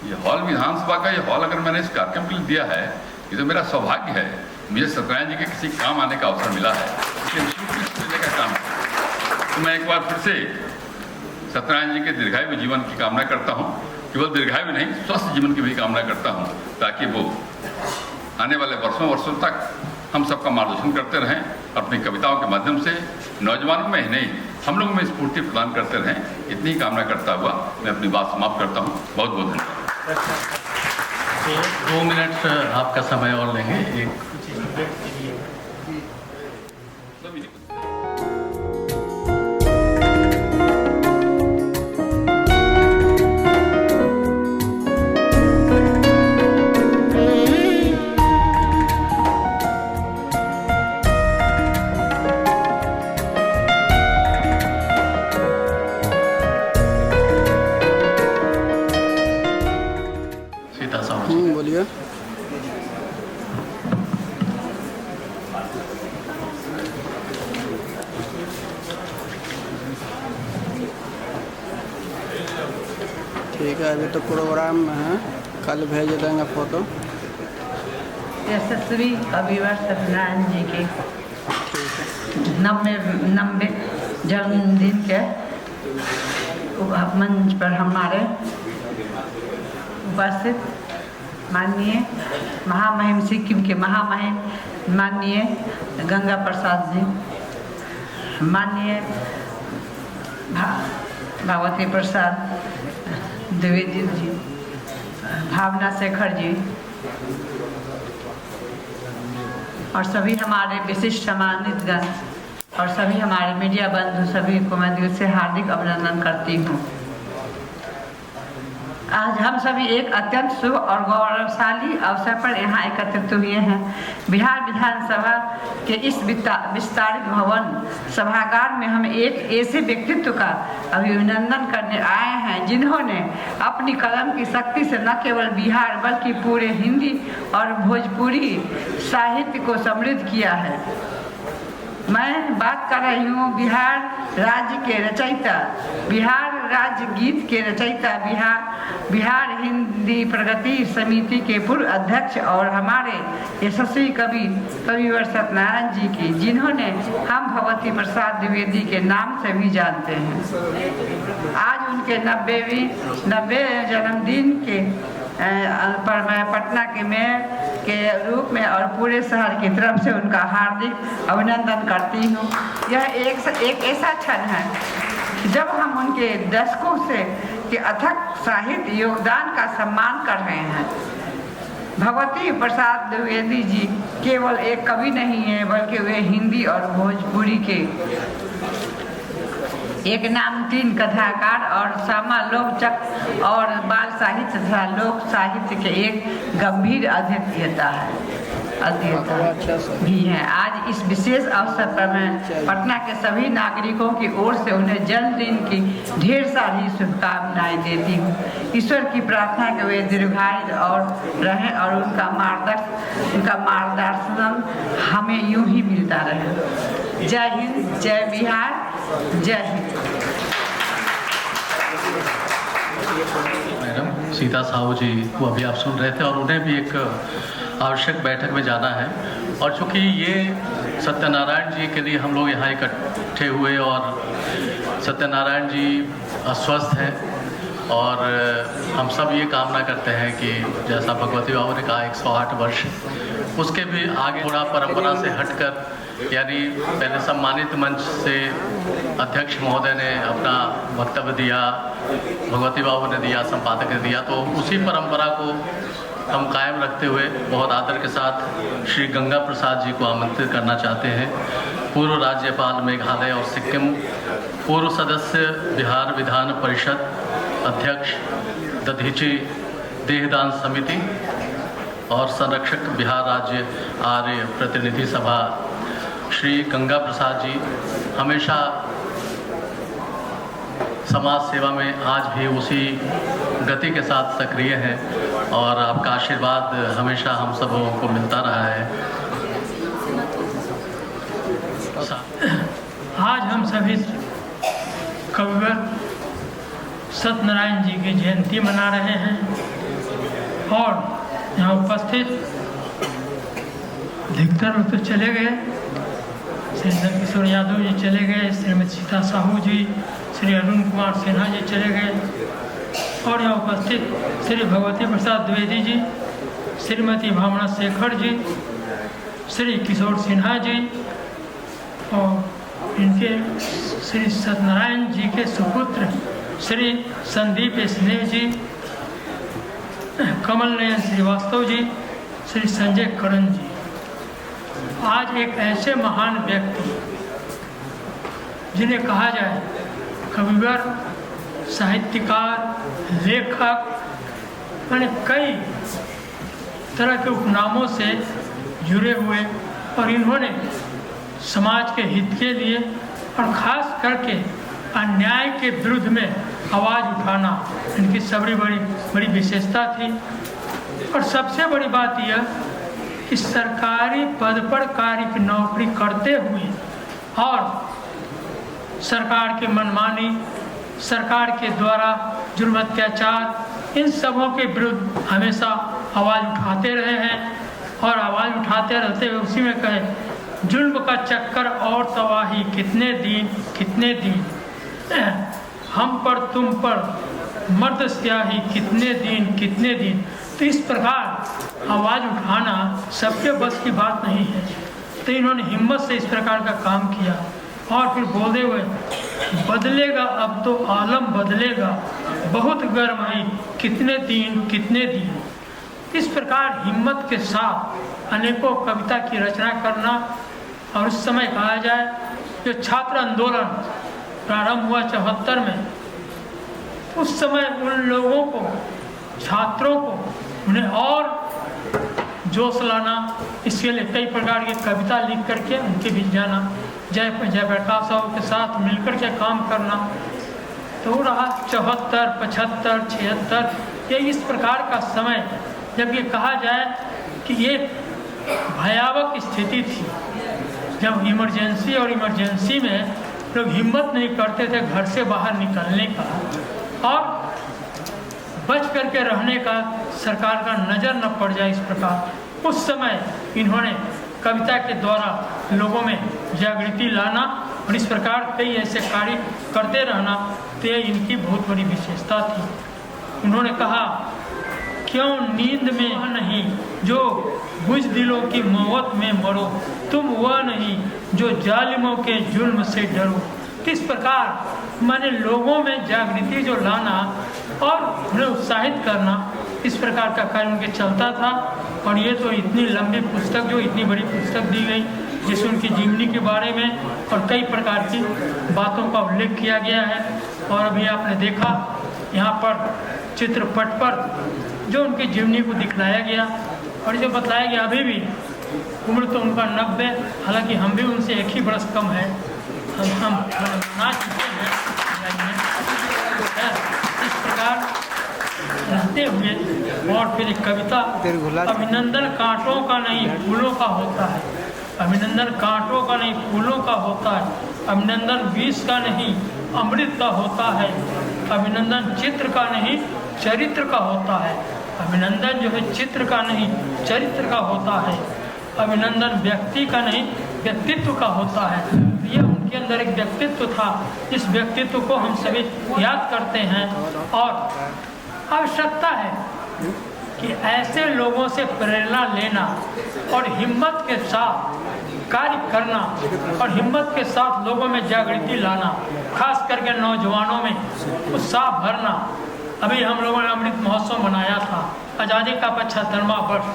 ये हॉल विधानसभा का ये हॉल अगर मैंने इस कार्यक्रम के लिए दिया है, ये तो मेरा सौभाग्य है। मुझे सत्यनारायण जी के किसी काम आने का अवसर मिला है, इसलिए मिलने का काम है। तो मैं एक बार फिर से सत्यनारायण जी के दीर्घायु जीवन की कामना करता हूँ। केवल दीर्घायु नहीं, स्वस्थ जीवन की भी कामना करता हूँ, ताकि वो आने वाले वर्षों तक हम सबका मार्गदर्शन करते रहें, अपनी कविताओं के माध्यम से नौजवानों में ही नहीं, हम लोग में स्फूर्ति प्रदान करते रहें। इतनी कामना करता हुआ मैं अपनी बात समाप्त करता हूँ। बहुत बहुत धन्यवाद। 2 मिनट आपका समय और लेंगे। बोलिए। ठीक है, अभी तो प्रोग्राम में है, कल भेज देंगे फोटो। यशस्वी कविवर सत्यनारायण जी के 90 जन्मदिन के मंच पर हमारे उपस्थित माननीय महामहिम सिक्किम के महामहिम माननीय गंगा प्रसाद जी, माननीय भगवती प्रसाद द्विवेदी जी, भावना शेखर जी और सभी हमारे विशिष्ट सम्मानितगण और सभी हमारे मीडिया बंधु, सभी को मैं दिल से हार्दिक अभिनंदन करती हूँ। आज हम सभी एक अत्यंत शुभ और गौरवशाली अवसर पर यहाँ एकत्रित हुए हैं। बिहार विधानसभा के इस विस्तारित भवन सभागार में हम एक ऐसे व्यक्तित्व का अभिनंदन करने आए हैं जिन्होंने अपनी कलम की शक्ति से न केवल बिहार बल्कि पूरे हिंदी और भोजपुरी साहित्य को समृद्ध किया है। मैं बात कर रही हूँ बिहार राज्य के रचयिता, बिहार राज्य गीत के रचयिता, बिहार हिंदी प्रगति समिति के पूर्व अध्यक्ष और हमारे यशस्वी कविवर सत्यनारायण जी की, जिन्होंने हम भगवती प्रसाद द्विवेदी के नाम से भी जानते हैं। आज उनके 90 जन्मदिन के पर मैं पटना के मेयर के रूप में और पूरे शहर की तरफ से उनका हार्दिक अभिनंदन करती हूँ। यह एक ऐसा क्षण है जब हम उनके दशकों से के अथक साहित्य योगदान का सम्मान कर रहे हैं। भगवती प्रसाद द्विवेदी जी केवल एक कवि नहीं है, बल्कि वे हिंदी और भोजपुरी के एक नामचीन कथाकार और समालोचक और बाल साहित्य तथा लोक साहित्य के एक गंभीर अध्येता भी हैं। आज इस विशेष अवसर पर मैं पटना के सभी नागरिकों की ओर से उन्हें जन्मदिन की ढेर सारी शुभकामनाएं देती हूँ। ईश्वर की प्रार्थना के वे दीर्घायु और रहें और उनका मार्गदर्शन हमें यूं ही मिलता रहे। जय हिंद, जय बिहार, जय हिंद। मैडम सीता साहू जी को अभी आप सुन रहे थे और उन्हें भी एक आवश्यक बैठक में जाना है। और चूँकि ये सत्यनारायण जी के लिए हम लोग यहाँ इकट्ठे हुए और सत्यनारायण जी अस्वस्थ हैं और हम सब ये कामना करते हैं कि जैसा भगवती बाबू ने कहा 108 वर्ष उसके भी आगे थोड़ा परंपरा से हटकर, यानी पहले सम्मानित मंच से अध्यक्ष महोदय ने अपना वक्तव्य दिया, भगवती बाबू ने दिया, संपादक ने दिया, तो उसी परंपरा को हम कायम रखते हुए बहुत आदर के साथ श्री गंगा प्रसाद जी को आमंत्रित करना चाहते हैं। पूर्व राज्यपाल मेघालय और सिक्किम, पूर्व सदस्य बिहार विधान परिषद, अध्यक्ष दधीची देहदान समिति और संरक्षक बिहार राज्य आर्य प्रतिनिधि सभा। श्री गंगा प्रसाद जी हमेशा समाज सेवा में आज भी उसी गति के साथ सक्रिय हैं और आपका आशीर्वाद हमेशा हम सबों को मिलता रहा है। आज हम सभी कविवर सत्यनारायण जी की जयंती मना रहे हैं और यहाँ उपस्थित अधिकतर लोग तो चले गए, श्री नंदकिशोर यादव जी चले गए, श्रीमती सीता साहू जी, श्री अरुण कुमार सिन्हा जी चले गए और यहाँ उपस्थित श्री भगवती प्रसाद द्विवेदी जी, श्रीमती भावना शेखर जी, श्री किशोर सिन्हा जी और इनके श्री सत्यनारायण जी के सुपुत्र श्री संदीप स्नेह जी, कमल नयन श्रीवास्तव जी, श्री संजय करण जी। आज एक ऐसे महान व्यक्ति जिन्हें कहा जाए कविवर, साहित्यकार, लेखक, मैंने कई तरह के उपनामों से जुड़े हुए और इन्होंने समाज के हित के लिए और ख़ास करके अन्याय के विरुद्ध में आवाज़ उठाना इनकी सबसे बड़ी विशेषता थी। और सबसे बड़ी बात यह कि सरकारी पद पर कार्य की नौकरी करते हुए और सरकार की मनमानी, सरकार के द्वारा जुर्म अत्याचार, इन सबों के विरुद्ध हमेशा आवाज़ उठाते रहे हैं और आवाज़ उठाते रहते हुए उसी में कहे जुल्म का चक्कर और तबाही कितने दिन हम पर तुम पर मर्द स्याही कितने दिन। तो इस प्रकार आवाज़ उठाना सबके बस की बात नहीं है। तो इन्होंने हिम्मत से इस प्रकार का काम किया और फिर बोलते हुए बदलेगा अब तो आलम बदलेगा, बहुत गर्म है कितने दिन। इस प्रकार हिम्मत के साथ अनेकों कविता की रचना करना। और उस समय कहा जाए जो छात्र आंदोलन प्रारंभ हुआ 74 में, उस समय उन लोगों को, छात्रों को, उन्हें और जोश लाना, इसके लिए कई प्रकार की कविता लिख करके उनके बीच जाना, जयप्रकाश साहब के साथ मिलकर के काम करना। तो रहा 74, 75, 76, ये इस प्रकार का समय जब ये कहा जाए कि ये भयावह स्थिति थी, जब इमरजेंसी में लोग हिम्मत नहीं करते थे घर से बाहर निकलने का और बच करके रहने का, सरकार का नज़र न पड़ जाए इस प्रकार। उस समय इन्होंने कविता के द्वारा लोगों में जागृति लाना और इस प्रकार कई ऐसे कार्य करते रहना, तो इनकी बहुत बड़ी विशेषता थी। उन्होंने कहा क्यों नींद में नहीं जो बुझ दिलों की मौत में मरो, तुम वह नहीं जो जालिमों के जुल्म से डरो। इस प्रकार मैंने लोगों में जागृति जो लाना और उन्हें उत्साहित करना, इस प्रकार का कार्य उनके चलता था। और ये तो इतनी लंबी पुस्तक, जो इतनी बड़ी पुस्तक दी गई, जिसमें उनकी जीवनी के बारे में और कई प्रकार की बातों का उल्लेख किया गया है। और अभी आपने देखा यहाँ पर चित्रपट पर जो उनकी जीवनी को दिखलाया गया और जो बताया गया, अभी भी उम्र तो उनका 90, हालांकि हम भी उनसे एक ही बरस कम है, हम ना चुके हैं। इस प्रकार रहते हुए और फिर एक कविता, अभिनंदन कांटों का नहीं फूलों का होता है, अभिनंदन कांटों का नहीं फूलों का होता है, अभिनंदन विष का नहीं अमृत का होता है, अभिनंदन चित्र का नहीं चरित्र का होता है, अभिनंदन जो है चित्र का नहीं चरित्र का होता है, अभिनंदन व्यक्ति का नहीं व्यक्तित्व का होता है। ये उनके अंदर एक व्यक्तित्व था, इस व्यक्तित्व को हम सभी याद करते हैं और आवश्यकता है कि ऐसे लोगों से प्रेरणा लेना और हिम्मत के साथ कार्य करना और हिम्मत के साथ लोगों में जागृति लाना, खास करके नौजवानों में उत्साह भरना। अभी हम लोगों ने अमृत महोत्सव मनाया था, आज़ादी का 75वां वर्ष,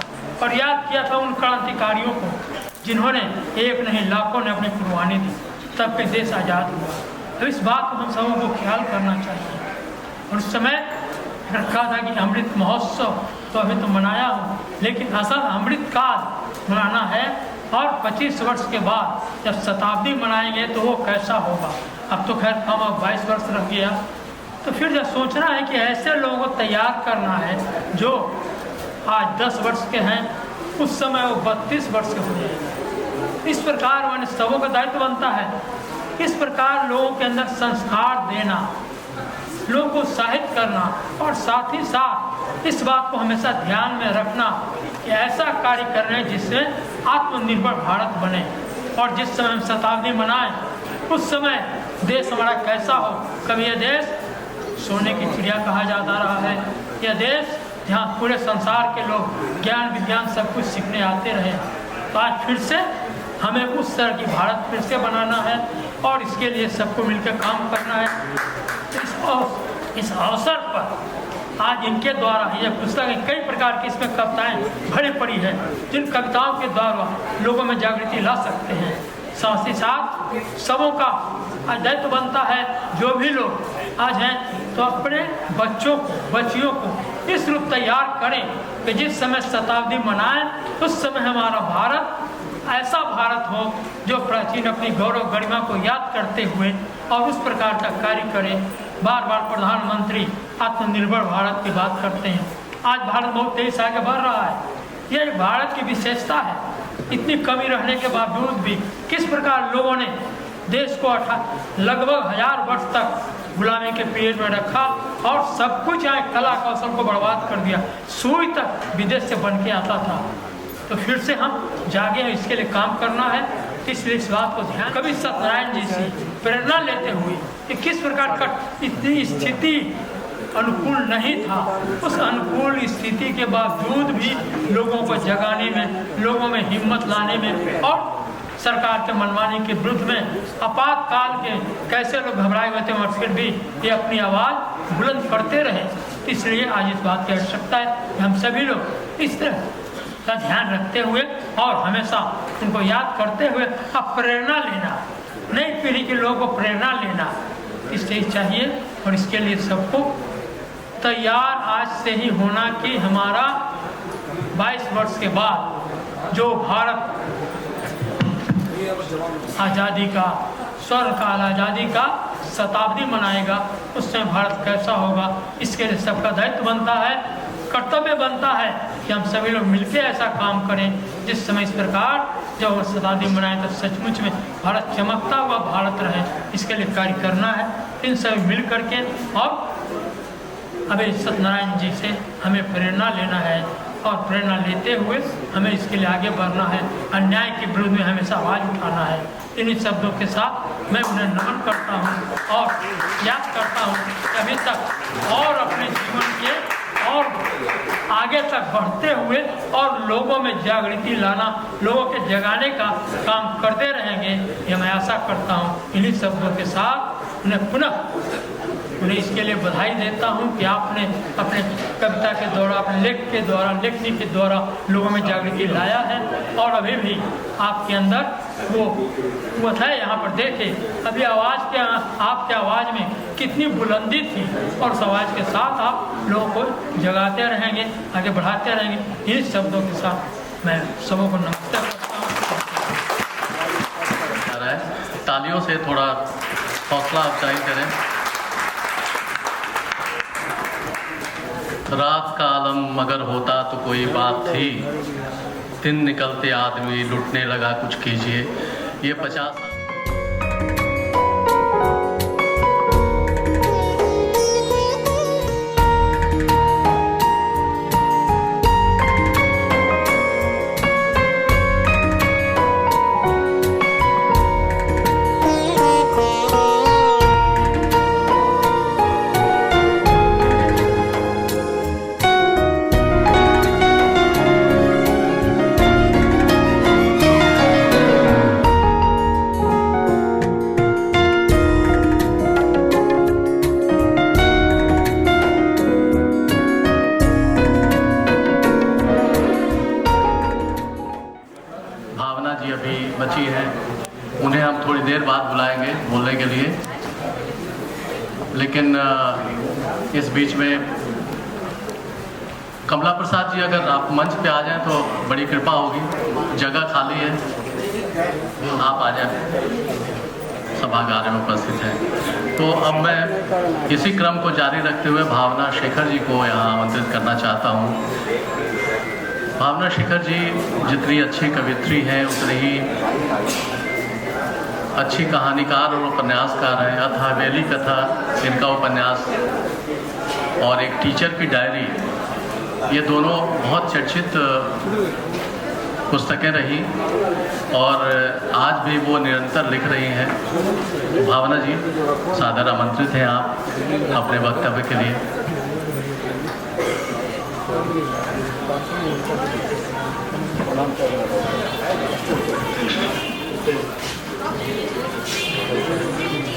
और याद किया था उन क्रांतिकारियों को जिन्होंने एक नहीं लाखों ने अपनी कुर्बानी दी, तब के देश आज़ाद हुआ। तो इस बात को हम सबों को ख्याल करना चाहिए। और उस समय रखा था कि अमृत महोत्सव तो अभी तो मनाया हो, लेकिन असल अमृत काल मनाना है और 25 वर्ष के बाद जब शताब्दी मनाएंगे तो वो कैसा होगा। अब तो खैर हम 22 वर्ष रह गया, तो फिर जब सोचना है कि ऐसे लोगों को तैयार करना है जो आज 10 वर्ष के हैं, उस समय वो 32 वर्ष के हो जाएंगे। इस प्रकार मैंने सबों का दायित्व बनता है, इस प्रकार लोगों के अंदर संस्कार देना, लोगों को उत्साहित करना और साथ ही साथ इस बात को हमेशा ध्यान में रखना कि ऐसा कार्य कर रहे हैं जिससे आत्मनिर्भर भारत बने। और जिस समय हम शताब्दी मनाएं उस समय देश हमारा कैसा हो। कभी यह देश सोने की चिड़िया कहा जाता रहा है, यह देश जहाँ पूरे संसार के लोग ज्ञान विज्ञान सब कुछ सीखने आते रहे। तो आज फिर से हमें उस तरह की भारत फिर से बनाना है और इसके लिए सबको मिलकर काम करना है। इस अवसर पर आज इनके द्वारा यह पुस्तक कई प्रकार की इसमें कविताएं भरी पड़ी है, जिन कविताओं के द्वारा लोगों में जागृति ला सकते हैं। साथ ही साथ सबों का दायित्व बनता है, जो भी लोग आज हैं तो अपने बच्चों को बच्चियों को इस रूप तैयार करें कि जिस समय शताब्दी मनाएं उस समय हमारा भारत ऐसा भारत हो जो प्राचीन अपनी गौरव गरिमा को याद करते हुए और उस प्रकार का कार्य करे। बार बार प्रधानमंत्री आत्मनिर्भर भारत की बात करते हैं। आज भारत बहुत तेजी से आगे बढ़ रहा है, यह भारत की विशेषता है। इतनी कमी रहने के बावजूद भी किस प्रकार लोगों ने देश को लगभग 1000 वर्ष तक गुलामी के पीरियड में रखा और सब कुछ यहाँ कला कौशल को बर्बाद कर दिया। सुई तक विदेश से बन के आता था। तो फिर से हम जागे हैं, इसके लिए काम करना है। इसलिए इस बात को ध्यान, कभी सत्यनारायण जी से प्रेरणा लेते हुए कि किस प्रकार का इतनी स्थिति अनुकूल नहीं था, उस अनुकूल स्थिति के बावजूद भी लोगों को जगाने में, लोगों में हिम्मत लाने में और सरकार के मनमानी के विरुद्ध में आपातकाल के कैसे लोग घबराए हुए थे, मगर फिर भी ये अपनी आवाज़ बुलंद करते रहे। इसलिए आज इस बात की आवश्यकता है कि हम सभी लोग इस तरह का ध्यान रखते हुए और हमेशा उनको याद करते हुए अब प्रेरणा लेना, नई पीढ़ी के लोगों को प्रेरणा लेना इसलिए चाहिए। और इसके लिए सबको तैयार आज से ही होना कि हमारा 22 वर्ष के बाद जो भारत आज़ादी का स्वर्णकाल, आज़ादी का शताब्दी मनाएगा, उस समय भारत कैसा होगा। इसके लिए सबका दायित्व बनता है, कर्तव्य बनता है कि हम सभी लोग मिलकर ऐसा काम करें जिस समय इस प्रकार जब शताब्दी मनाएं तो सचमुच में भारत चमकता हुआ भारत रहे। इसके लिए कार्य करना है इन सभी मिल करके। और अभी सत्यनारायण जी से हमें प्रेरणा लेना है और प्रेरणा लेते हुए हमें इसके लिए आगे बढ़ना है। अन्याय के विरुद्ध में हमेशा आवाज़ उठाना है। इन्हीं शब्दों के साथ मैं उन्हें नमन करता हूँ और याद करता हूँ कि अभी तक और अपने जीवन के और आगे तक बढ़ते हुए और लोगों में जागृति लाना, लोगों के जगाने का काम करते रहेंगे, ये मैं आशा करता हूँ। इन्हीं शब्दों के साथ उन्हें इसके लिए बधाई देता हूँ कि आपने अपने कविता के द्वारा, अपने लेख के द्वारा, लेखनी के द्वारा लोगों में जागृति लाया है और अभी भी आपके अंदर वो था यहाँ पर देखे। अभी आवाज़ के आपके आवाज़ में कितनी बुलंदी थी और समाज के साथ आप लोगों को जगाते रहेंगे, आगे बढ़ाते रहेंगे। इन शब्दों के साथ मैं सबों को नमस्ते करता हूँ। तालियों से थोड़ा हौसला अफजाई करें। रात का आलम मगर होता तो कोई बात थी, दिन निकलते आदमी लुटने लगा कुछ कीजिए। ये 50 बची हैं, उन्हें हम थोड़ी देर बाद बुलाएंगे बोलने के लिए। लेकिन इस बीच में कमला प्रसाद जी अगर आप मंच पे आ जाएं तो बड़ी कृपा होगी, जगह खाली है, आप आ जाएं, सभागार में उपस्थित हैं। तो अब मैं इसी क्रम को जारी रखते हुए भावना शेखर जी को यहाँ आमंत्रित करना चाहता हूँ। भावना शेखर जी जितनी अच्छी कवित्री हैं उतनी ही अच्छी कहानीकार और उपन्यासकार हैं। अथ हवेली कथा इनका उपन्यास और एक टीचर की डायरी, ये दोनों बहुत चर्चित पुस्तकें रही और आज भी वो निरंतर लिख रही हैं। भावना जी सादर आमंत्रित हैं आप अपने वक्तव्य के लिए।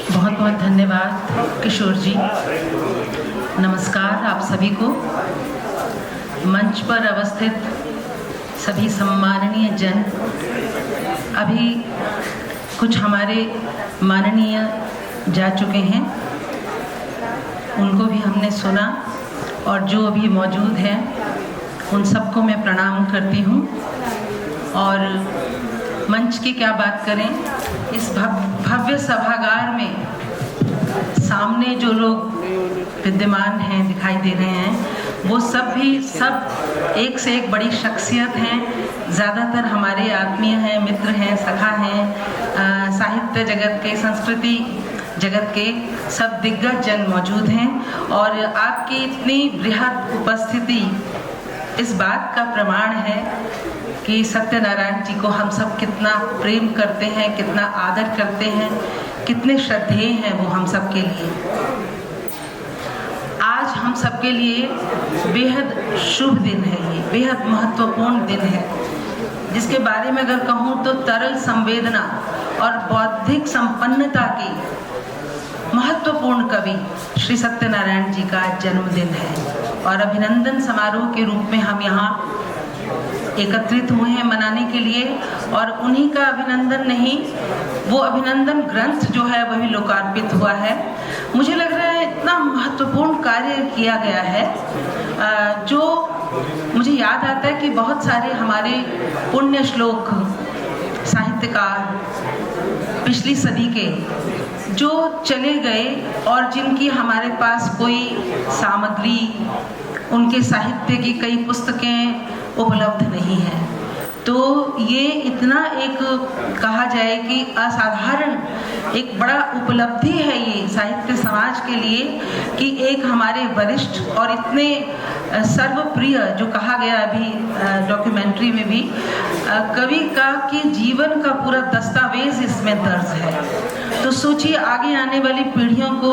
बहुत बहुत धन्यवाद किशोर जी। नमस्कार आप सभी को, मंच पर अवस्थित सभी सम्माननीय जन। अभी कुछ हमारे माननीय जा चुके हैं, उनको भी हमने सुना और जो अभी मौजूद हैं उन सबको मैं प्रणाम करती हूँ। और मंच की क्या बात करें, इस भव्य सभागार में सामने जो लोग विद्यमान हैं दिखाई दे रहे हैं, वो सब एक से एक बड़ी शख्सियत हैं। ज़्यादातर हमारे आत्मीय हैं, मित्र हैं, सखा हैं, साहित्य जगत के, संस्कृति जगत के सब दिग्गज जन मौजूद हैं। और आपकी इतनी बृहद उपस्थिति इस बात का प्रमाण है कि सत्यनारायण जी को हम सब कितना प्रेम करते हैं, कितना आदर करते हैं, कितने श्रद्धेय हैं वो हम सब के लिए। आज हम सब के लिए बेहद शुभ दिन है, ये बेहद महत्वपूर्ण दिन है, जिसके बारे में अगर कहूँ तो तरल संवेदना और बौद्धिक संपन्नता की महत्वपूर्ण कवि श्री सत्यनारायण जी का जन्मदिन है। और अभिनंदन समारोह के रूप में हम यहाँ एकत्रित हुए हैं मनाने के लिए। और उन्हीं का अभिनंदन नहीं, वो अभिनंदन ग्रंथ जो है वही लोकार्पित हुआ है। मुझे लग रहा है इतना महत्वपूर्ण कार्य किया गया है, जो मुझे याद आता है कि बहुत सारे हमारे पुण्य श्लोक साहित्यकार पिछली सदी के जो चले गए और जिनकी हमारे पास कोई सामग्री, उनके साहित्य की कई पुस्तकें उपलब्ध नहीं हैं। तो ये इतना एक कहा जाए कि असाधारण एक बड़ा उपलब्धि है ये साहित्य समाज के लिए कि एक हमारे वरिष्ठ और इतने सर्वप्रिय, जो कहा गया अभी डॉक्यूमेंट्री में भी, कवि का कि जीवन का पूरा दस्तावेज इसमें दर्ज है। तो सोचिए आगे आने वाली पीढ़ियों को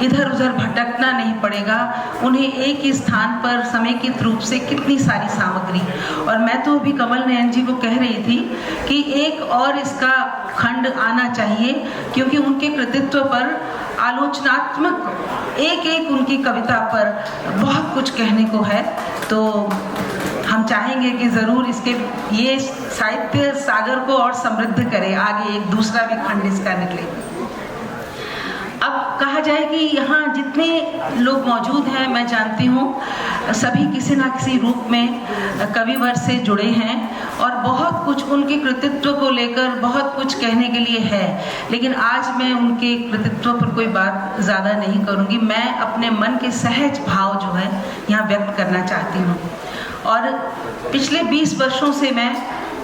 इधर उधर भटकना नहीं पड़ेगा, उन्हें एक ही स्थान पर समेकित रूप से कितनी सारी सामग्री। और मैं तो अभी कमल नयन जी को कह रही थी कि एक और इसका खंड आना चाहिए, क्योंकि उनके कृतित्व पर आलोचनात्मक एक एक उनकी कविता पर बहुत कुछ कहने को है। तो हम चाहेंगे कि ज़रूर इसके ये साहित्य सागर को और समृद्ध करे, आगे एक दूसरा भी खंड इसका निकले। अब कहा जाए कि यहाँ जितने लोग मौजूद हैं, मैं जानती हूँ सभी किसी ना किसी रूप में कविवर से जुड़े हैं और बहुत कुछ उनके कृतित्व को लेकर बहुत कुछ कहने के लिए है, लेकिन आज मैं उनके कृतित्व पर कोई बात ज़्यादा नहीं करूँगी। मैं अपने मन के सहज भाव जो है यहाँ व्यक्त करना चाहती हूँ। और पिछले 20 वर्षों से मैं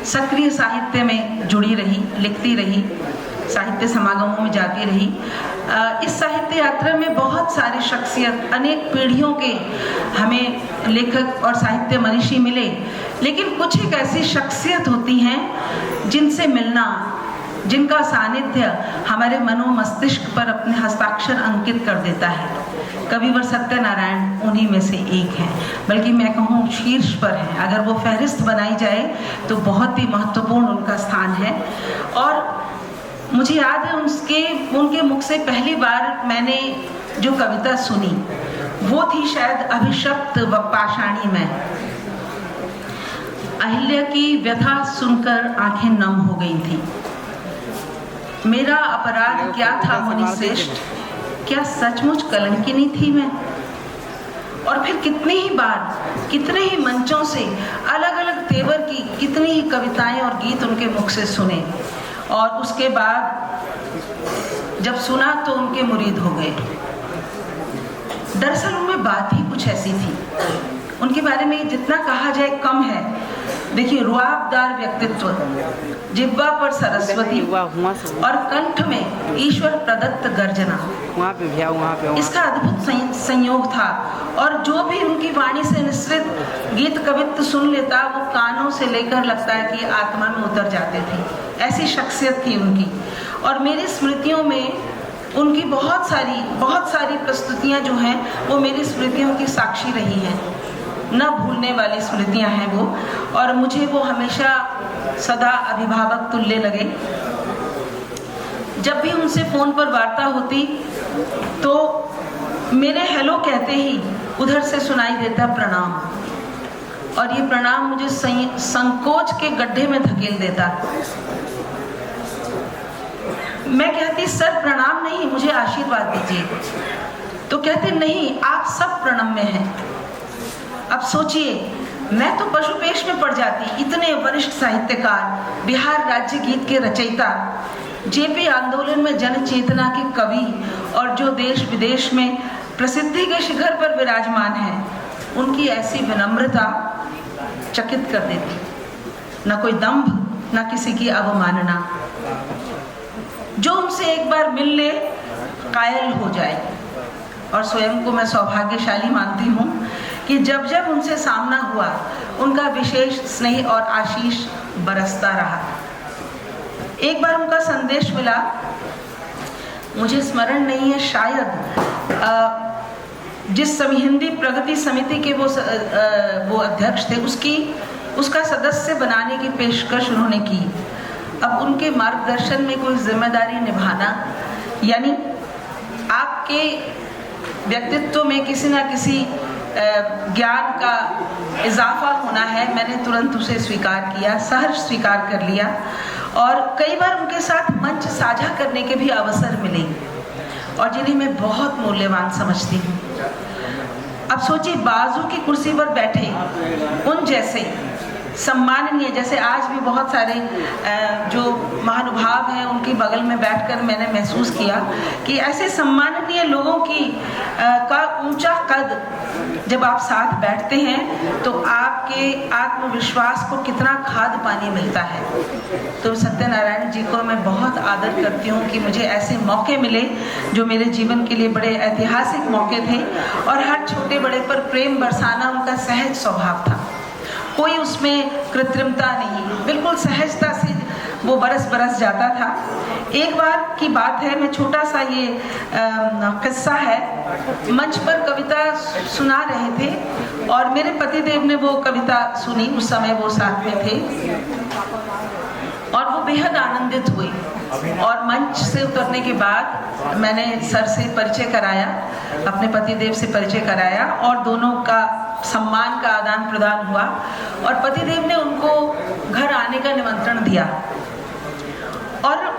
सक्रिय साहित्य में जुड़ी रही, लिखती रही, साहित्य समागमों में जाती रही। इस साहित्य यात्रा में बहुत सारे शख्सियत, अनेक पीढ़ियों के हमें लेखक और साहित्य मनीषी मिले, लेकिन कुछ एक ऐसी शख्सियत होती हैं जिनसे मिलना, जिनका सानिध्य हमारे मनो मस्तिष्क पर अपने हस्ताक्षर अंकित कर देता है। कविवर सत्यनारायण उन्हीं में से एक हैं, बल्कि मैं कहूँ शीर्ष पर हैं। अगर वो फहरिस्त बनाई जाए तो बहुत ही महत्वपूर्ण उनका स्थान है। और मुझे याद है उनके मुख से पहली बार मैंने जो कविता सुनी वो थी शायद अभिशप्त व पाषाणी में। अहिल्या की व्यथा सुनकर आंखें नम हो गई थी। मेरा अपराध क्या था मुनि श्रेष्ठ, क्या सचमुच कलंकिनी थी मैं? और फिर कितनी ही बार, कितने ही मंचों से अलग अलग तेवर की कितनी ही कविताएं और गीत उनके मुख से सुने, और उसके बाद जब सुना तो उनके मुरीद हो गए। दरअसल उनमें बात ही कुछ ऐसी थी, उनके बारे में जितना कहा जाए कम है। देखिए, रुआबदार व्यक्तित्व, जिह्वा पर सरस्वती और कंठ में ईश्वर प्रदत्त गर्जना, इसका अद्भुत संयोग था। और जो भी उनकी वाणी से निश्रित गीत कवित्व सुन लेता, वो कानों से लेकर लगता है कि आत्मा में उतर जाते थे। ऐसी शख्सियत थी उनकी। और मेरी स्मृतियों में उनकी बहुत सारी प्रस्तुतियां जो हैं वो मेरी स्मृतियों की साक्षी रही हैं, न भूलने वाली स्मृतियां हैं वो। और मुझे वो हमेशा सदा अभिभावक तुल्य लगे। जब भी उनसे फ़ोन पर वार्ता होती तो मेरे हेलो कहते ही उधर से सुनाई देता प्रणाम, और ये प्रणाम मुझे संकोच के गड्ढे में धकेल देता। मैं कहती सर प्रणाम नहीं, मुझे आशीर्वाद दीजिए। तो कहते नहीं, आप सब प्रणम में हैं। अब सोचिए, मैं तो पशुपेश में पड़ जाती। इतने वरिष्ठ साहित्यकार, बिहार राज्य गीत के रचयिता, जेपी आंदोलन में जन चेतना के कवि, और जो देश विदेश में प्रसिद्धि के शिखर पर विराजमान हैं, उनकी ऐसी विनम्रता चकित कर देती। न कोई दंभ, न किसी की अवमानना। जो उनसे एक बार मिल ले कायल हो जाए। और स्वयं को मैं सौभाग्यशाली मानती हूँ कि जब जब उनसे सामना हुआ, उनका विशेष स्नेह और आशीष बरसता रहा। एक बार उनका संदेश मिला, मुझे स्मरण नहीं है, शायद जिस समय हिंदी प्रगति समिति के वो अध्यक्ष थे, उसका सदस्य बनाने की पेशकश उन्होंने की। अब उनके मार्गदर्शन में कोई जिम्मेदारी निभाना, यानी आपके व्यक्तित्व में किसी न किसी ज्ञान का इजाफा होना है। मैंने तुरंत उसे स्वीकार किया, सहर्ष स्वीकार कर लिया। और कई बार उनके साथ मंच साझा करने के भी अवसर मिले, और जिन्हें मैं बहुत मूल्यवान समझती हूँ। अब सोचिए, बाजू की कुर्सी पर बैठे उन जैसे सम्माननीय, जैसे आज भी बहुत सारे जो महानुभाव हैं उनके बगल में बैठकर मैंने महसूस किया कि ऐसे सम्माननीय लोगों की का ऊंचा कद जब आप साथ बैठते हैं तो आपके आत्मविश्वास को कितना खाद पानी मिलता है। तो सत्यनारायण जी को मैं बहुत आदर करती हूँ कि मुझे ऐसे मौके मिले जो मेरे जीवन के लिए बड़े ऐतिहासिक मौके थे, और हर छोटे बड़े पर प्रेम बरसाना उनका सहज स्वभाव था। कोई उसमें कृत्रिमता नहीं, बिल्कुल सहजता से वो बरस जाता था। एक बार की बात है, मैं छोटा सा ये किस्सा है। मंच पर कविता सुना रहे थे और मेरे पतिदेव ने वो कविता सुनी, उस समय वो साथ में थे, और वो बेहद आनंदित हुए। और मंच से उतरने के बाद मैंने सर से परिचय कराया, अपने पतिदेव से परिचय कराया, और दोनों का सम्मान का आदान प्रदान हुआ और पतिदेव ने उनको घर आने का निमंत्रण दिया और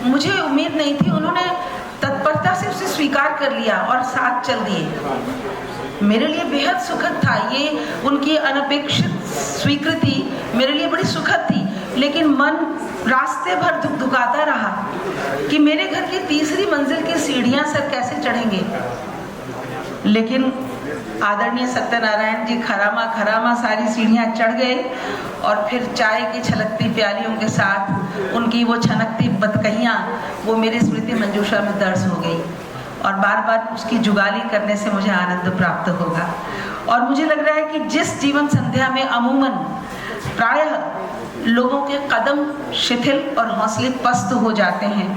मुझे उम्मीद नहीं थी, उन्होंने तत्परता से उसे स्वीकार कर लिया और साथ चल दिए। मेरे लिए बेहद सुखद था, ये उनकी अनपेक्षित स्वीकृति मेरे लिए बड़ी सुखद थी, लेकिन मन रास्ते भर धुकधुकाता रहा कि मेरे घर की तीसरी मंजिल की सीढ़ियां सर कैसे चढ़ेंगे। लेकिन आदरणीय सत्यनारायण जी खरामा सारी सीढ़ियां चढ़ गए और फिर चाय की छलकती प्यालियों के साथ उनकी वो छनकती बतकहियाँ वो मेरी स्मृति मंजूषा में दर्ज हो गई और बार बार उसकी जुगाली करने से मुझे आनंद प्राप्त होगा। और मुझे लग रहा है कि जिस जीवन संध्या में अमूमन प्रायः लोगों के कदम शिथिल और हौसले पस्त हो जाते हैं,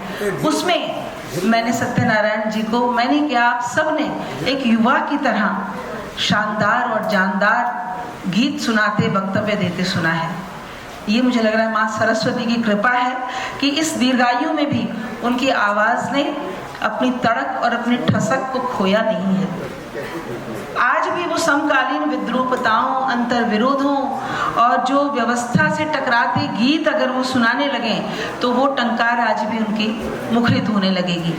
उसमें मैंने सत्यनारायण जी को, मैंने क्या आप सब ने एक युवा की तरह शानदार और जानदार गीत सुनाते, वक्तव्य देते सुना है। ये मुझे लग रहा है माँ सरस्वती की कृपा है कि इस दीर्घायु में भी उनकी आवाज़ ने अपनी तड़क और अपनी ठसक को खोया नहीं है। आज भी वो समकालीन विद्रूपताओं, अंतर विरोधों और जो व्यवस्था से टकराते गीत अगर वो सुनाने लगे तो वो टंकार आज भी उनकी मुखरित होने लगेगी।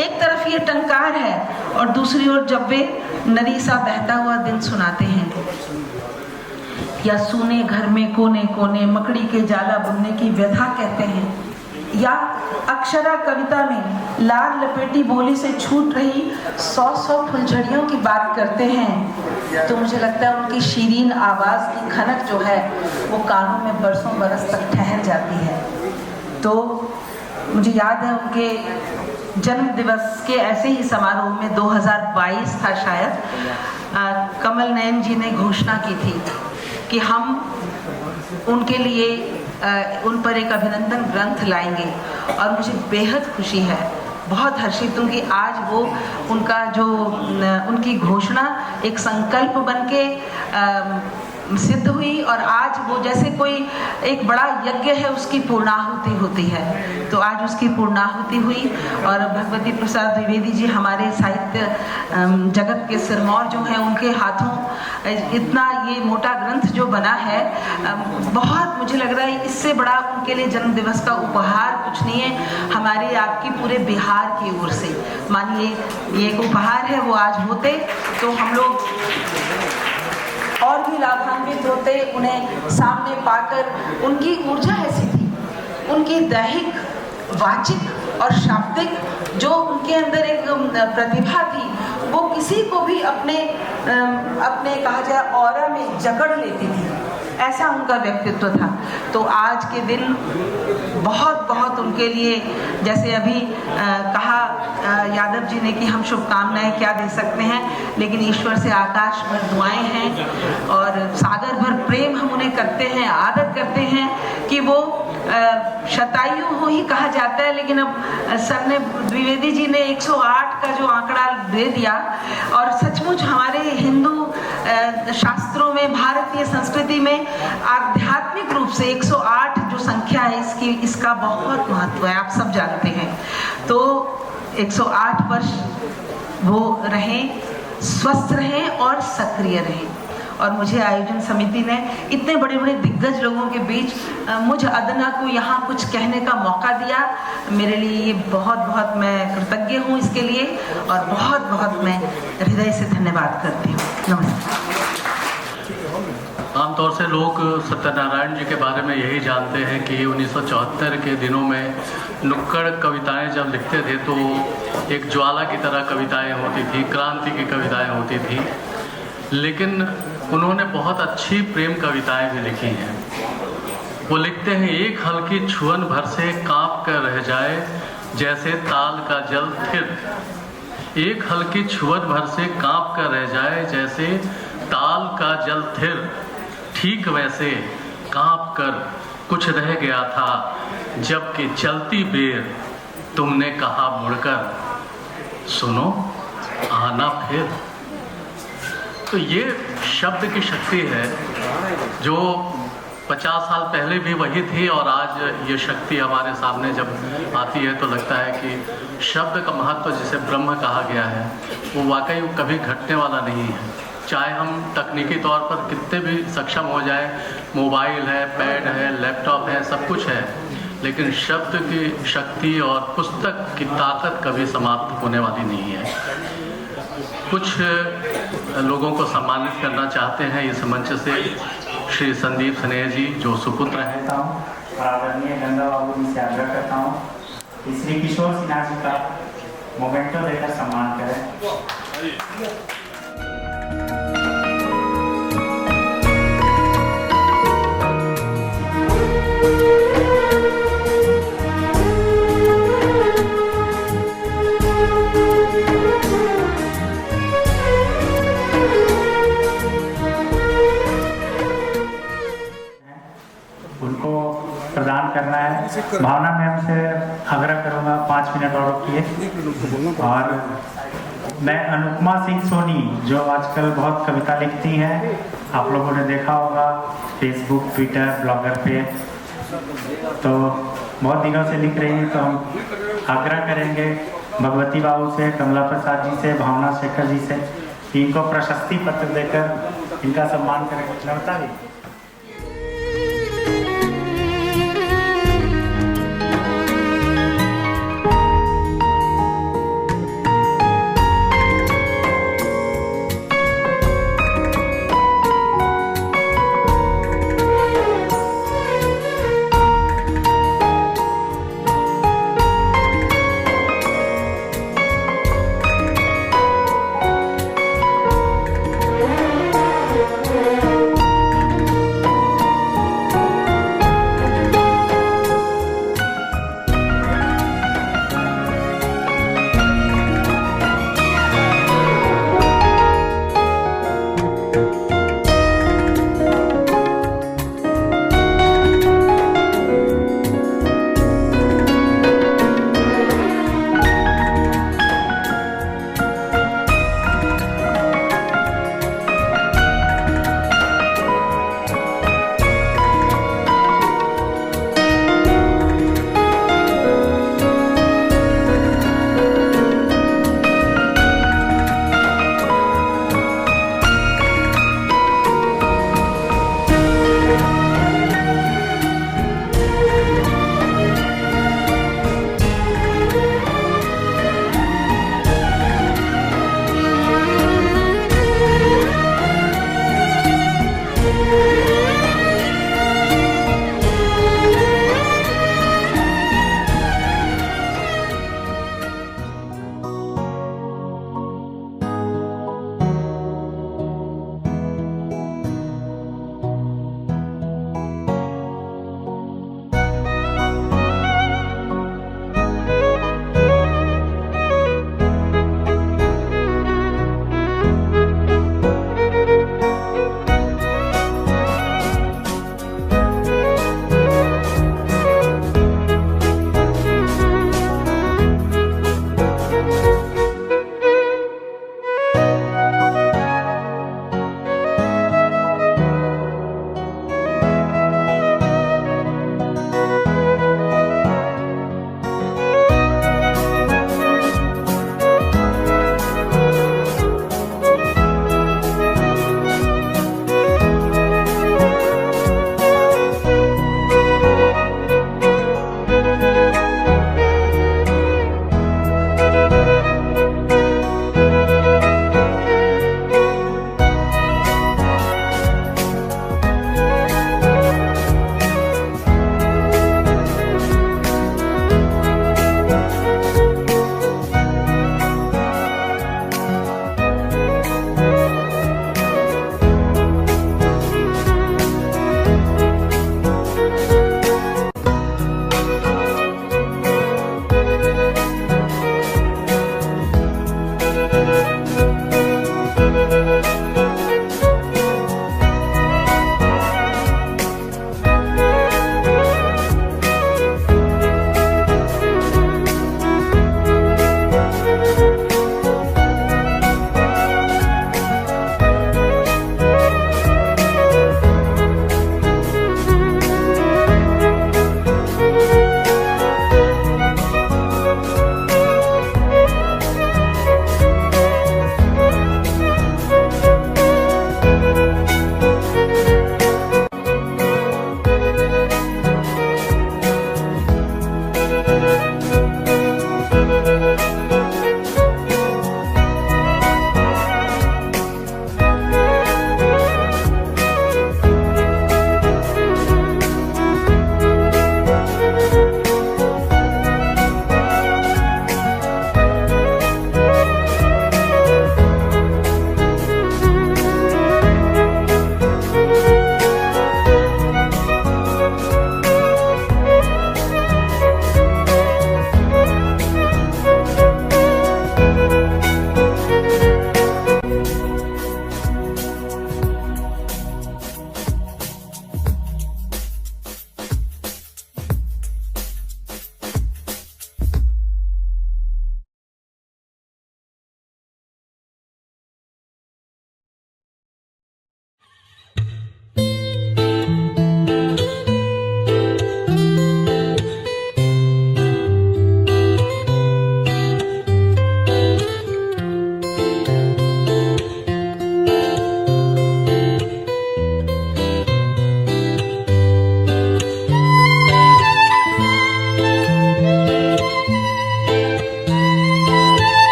एक तरफ ये टंकार है और दूसरी ओर जब वे नदी सा बहता हुआ दिन सुनाते हैं या सूने घर में कोने कोने मकड़ी के जाला बुनने की व्यथा कहते हैं, या अक्षरा कविता में लाल लपेटी बोली से छूट रही 100 फुलझड़ियों की बात करते हैं, तो मुझे लगता है उनकी शीरीन आवाज़ की खनक जो है वो कानों में बरसों बरस तक ठहर जाती है। तो मुझे याद है उनके जन्म दिवस के ऐसे ही समारोह में 2022 था शायद, कमल नयन जी ने घोषणा की थी कि हम उनके लिए उन पर एक अभिनंदन ग्रंथ लाएंगे और मुझे बेहद खुशी है, बहुत हर्षित हूँ कि आज वो उनका जो उनकी घोषणा एक संकल्प बनके सिद्ध हुई और आज वो जैसे कोई एक बड़ा यज्ञ है उसकी पूर्णाहुति होती है, तो आज उसकी पूर्णाहुति हुई और भगवती प्रसाद द्विवेदी जी हमारे साहित्य जगत के सिरमौर जो हैं, उनके हाथों इतना ये मोटा ग्रंथ जो बना है, बहुत मुझे लग रहा है इससे बड़ा उनके लिए जन्म दिवस का उपहार कुछ नहीं है हमारे आपकी पूरे बिहार की ओर से। मानिए ये एक उपहार है, वो आज होते तो हम लोग और भी लाभान्वित होते। उन्हें सामने पाकर उनकी ऊर्जा ऐसी थी, उनकी दैहिक, वाचिक और शाब्दिक जो उनके अंदर एक प्रतिभा थी, वो किसी को भी अपने कहा जाए ऑरा में जकड़ लेती थी, ऐसा उनका व्यक्तित्व था। तो आज के दिन बहुत बहुत उनके लिए, जैसे अभी कहा यादव जी ने कि हम शुभकामनाएं क्या दे सकते हैं, लेकिन ईश्वर से आकाश भर दुआएं हैं और सागर भर प्रेम हम उन्हें करते हैं, आदर करते हैं कि वो शतायु हो ही कहा जाता है, लेकिन अब सर ने द्विवेदी जी ने 108 का जो आंकड़ा दे दिया और सचमुच हमारे हिंदू शास्त्रों में, भारतीय संस्कृति में आध्यात्मिक रूप से 108 जो संख्या है इसका बहुत महत्व है, आप सब जानते हैं। तो 108 वर्ष वो रहें, स्वस्थ रहें और सक्रिय रहें। और मुझे आयोजन समिति ने इतने बड़े बड़े दिग्गज लोगों के बीच मुझ अदना को यहाँ कुछ कहने का मौका दिया, मेरे लिए ये बहुत बहुत मैं कृतज्ञ हूँ इसके लिए और बहुत बहुत मैं हृदय से धन्यवाद करती हूँ। नमस्कार। आमतौर से लोग सत्यनारायण जी के बारे में यही जानते हैं कि 1974 के दिनों में नुक्कड़ कविताएं जब लिखते थे तो एक ज्वाला की तरह कविताएं होती थी, क्रांति की कविताएं होती थी, लेकिन उन्होंने बहुत अच्छी प्रेम कविताएं भी लिखी हैं। वो लिखते हैं, एक हल्की छुअन भर से कांप कर रह जाए जैसे ताल का जल थिर। एक हल्की छुअन भर से कांप कर रह जाए जैसे ताल का जल थिर। ठीक वैसे कांप कर कुछ रह गया था जबकि चलती बेर तुमने कहा मुड़कर सुनो आना फिर। तो ये शब्द की शक्ति है जो 50 साल पहले भी वही थी और आज ये शक्ति हमारे सामने जब आती है तो लगता है कि शब्द का महत्व जिसे ब्रह्म कहा गया है वो वाकई कभी घटने वाला नहीं है। चाहे हम तकनीकी तौर पर कितने भी सक्षम हो जाए, मोबाइल है, पैड है, लैपटॉप है, सब कुछ है, लेकिन शब्द की शक्ति और पुस्तक की ताकत कभी समाप्त होने वाली नहीं है। कुछ लोगों को सम्मानित करना चाहते हैं इस मंच से श्री संदीप स्नेह जी जो सुपुत्र हैं। और आदरणीय गंगा बाबू जी से आग्रह करता हूँ कि श्री किशोर सिन्हा जी का मोमेंटो देकर सम्मान करें। उनको प्रदान करना है। भावना मैम से आग्रह करूंगा 5 मिनट और रुकिए। और मैं अनुपमा सिंह सोनी जो आजकल बहुत कविता लिखती हैं, आप लोगों ने देखा होगा फेसबुक, ट्विटर, ब्लॉगर पे, तो बहुत दिनों से लिख रही हैं। तो हम आग्रह करेंगे भगवती बाबू से, कमला प्रसाद जी से, भावना शेखर जी से, इनको प्रशस्ति पत्र देकर इनका सम्मान करेंगे। नमस्ता जी।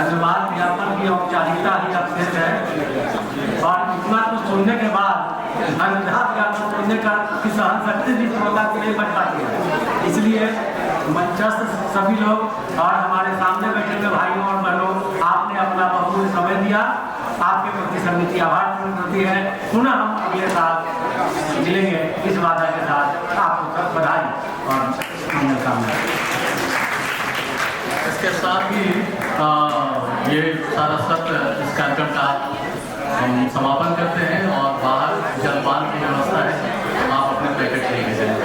धन्यवाद ज्ञापन की औपचारिकता ही अवशेष है और इतना कुछ सुनने के बाद धन्यवाद ज्ञापन सुनने का की सहन शक्ति भी श्रोता के लिए बच पाती है। इसलिए मंचस्थ सभी लोग और हमारे सामने बैठे हुए भाइयों और बहनों, आपने अपना बहुमूल्य समय दिया। आपके प्रति समिति आभार प्रकट करती है। पुनः हम अगले साल मिलेंगे इस वादा के साथ। आपको सब बधाई और शुभकामनाएं। इसके साथ ही ये सारा सत्र इस कार्यक्रम का हम समापन करते हैं और बाहर जलपान की व्यवस्था है, आप अपने पैकेट लेके जाएं।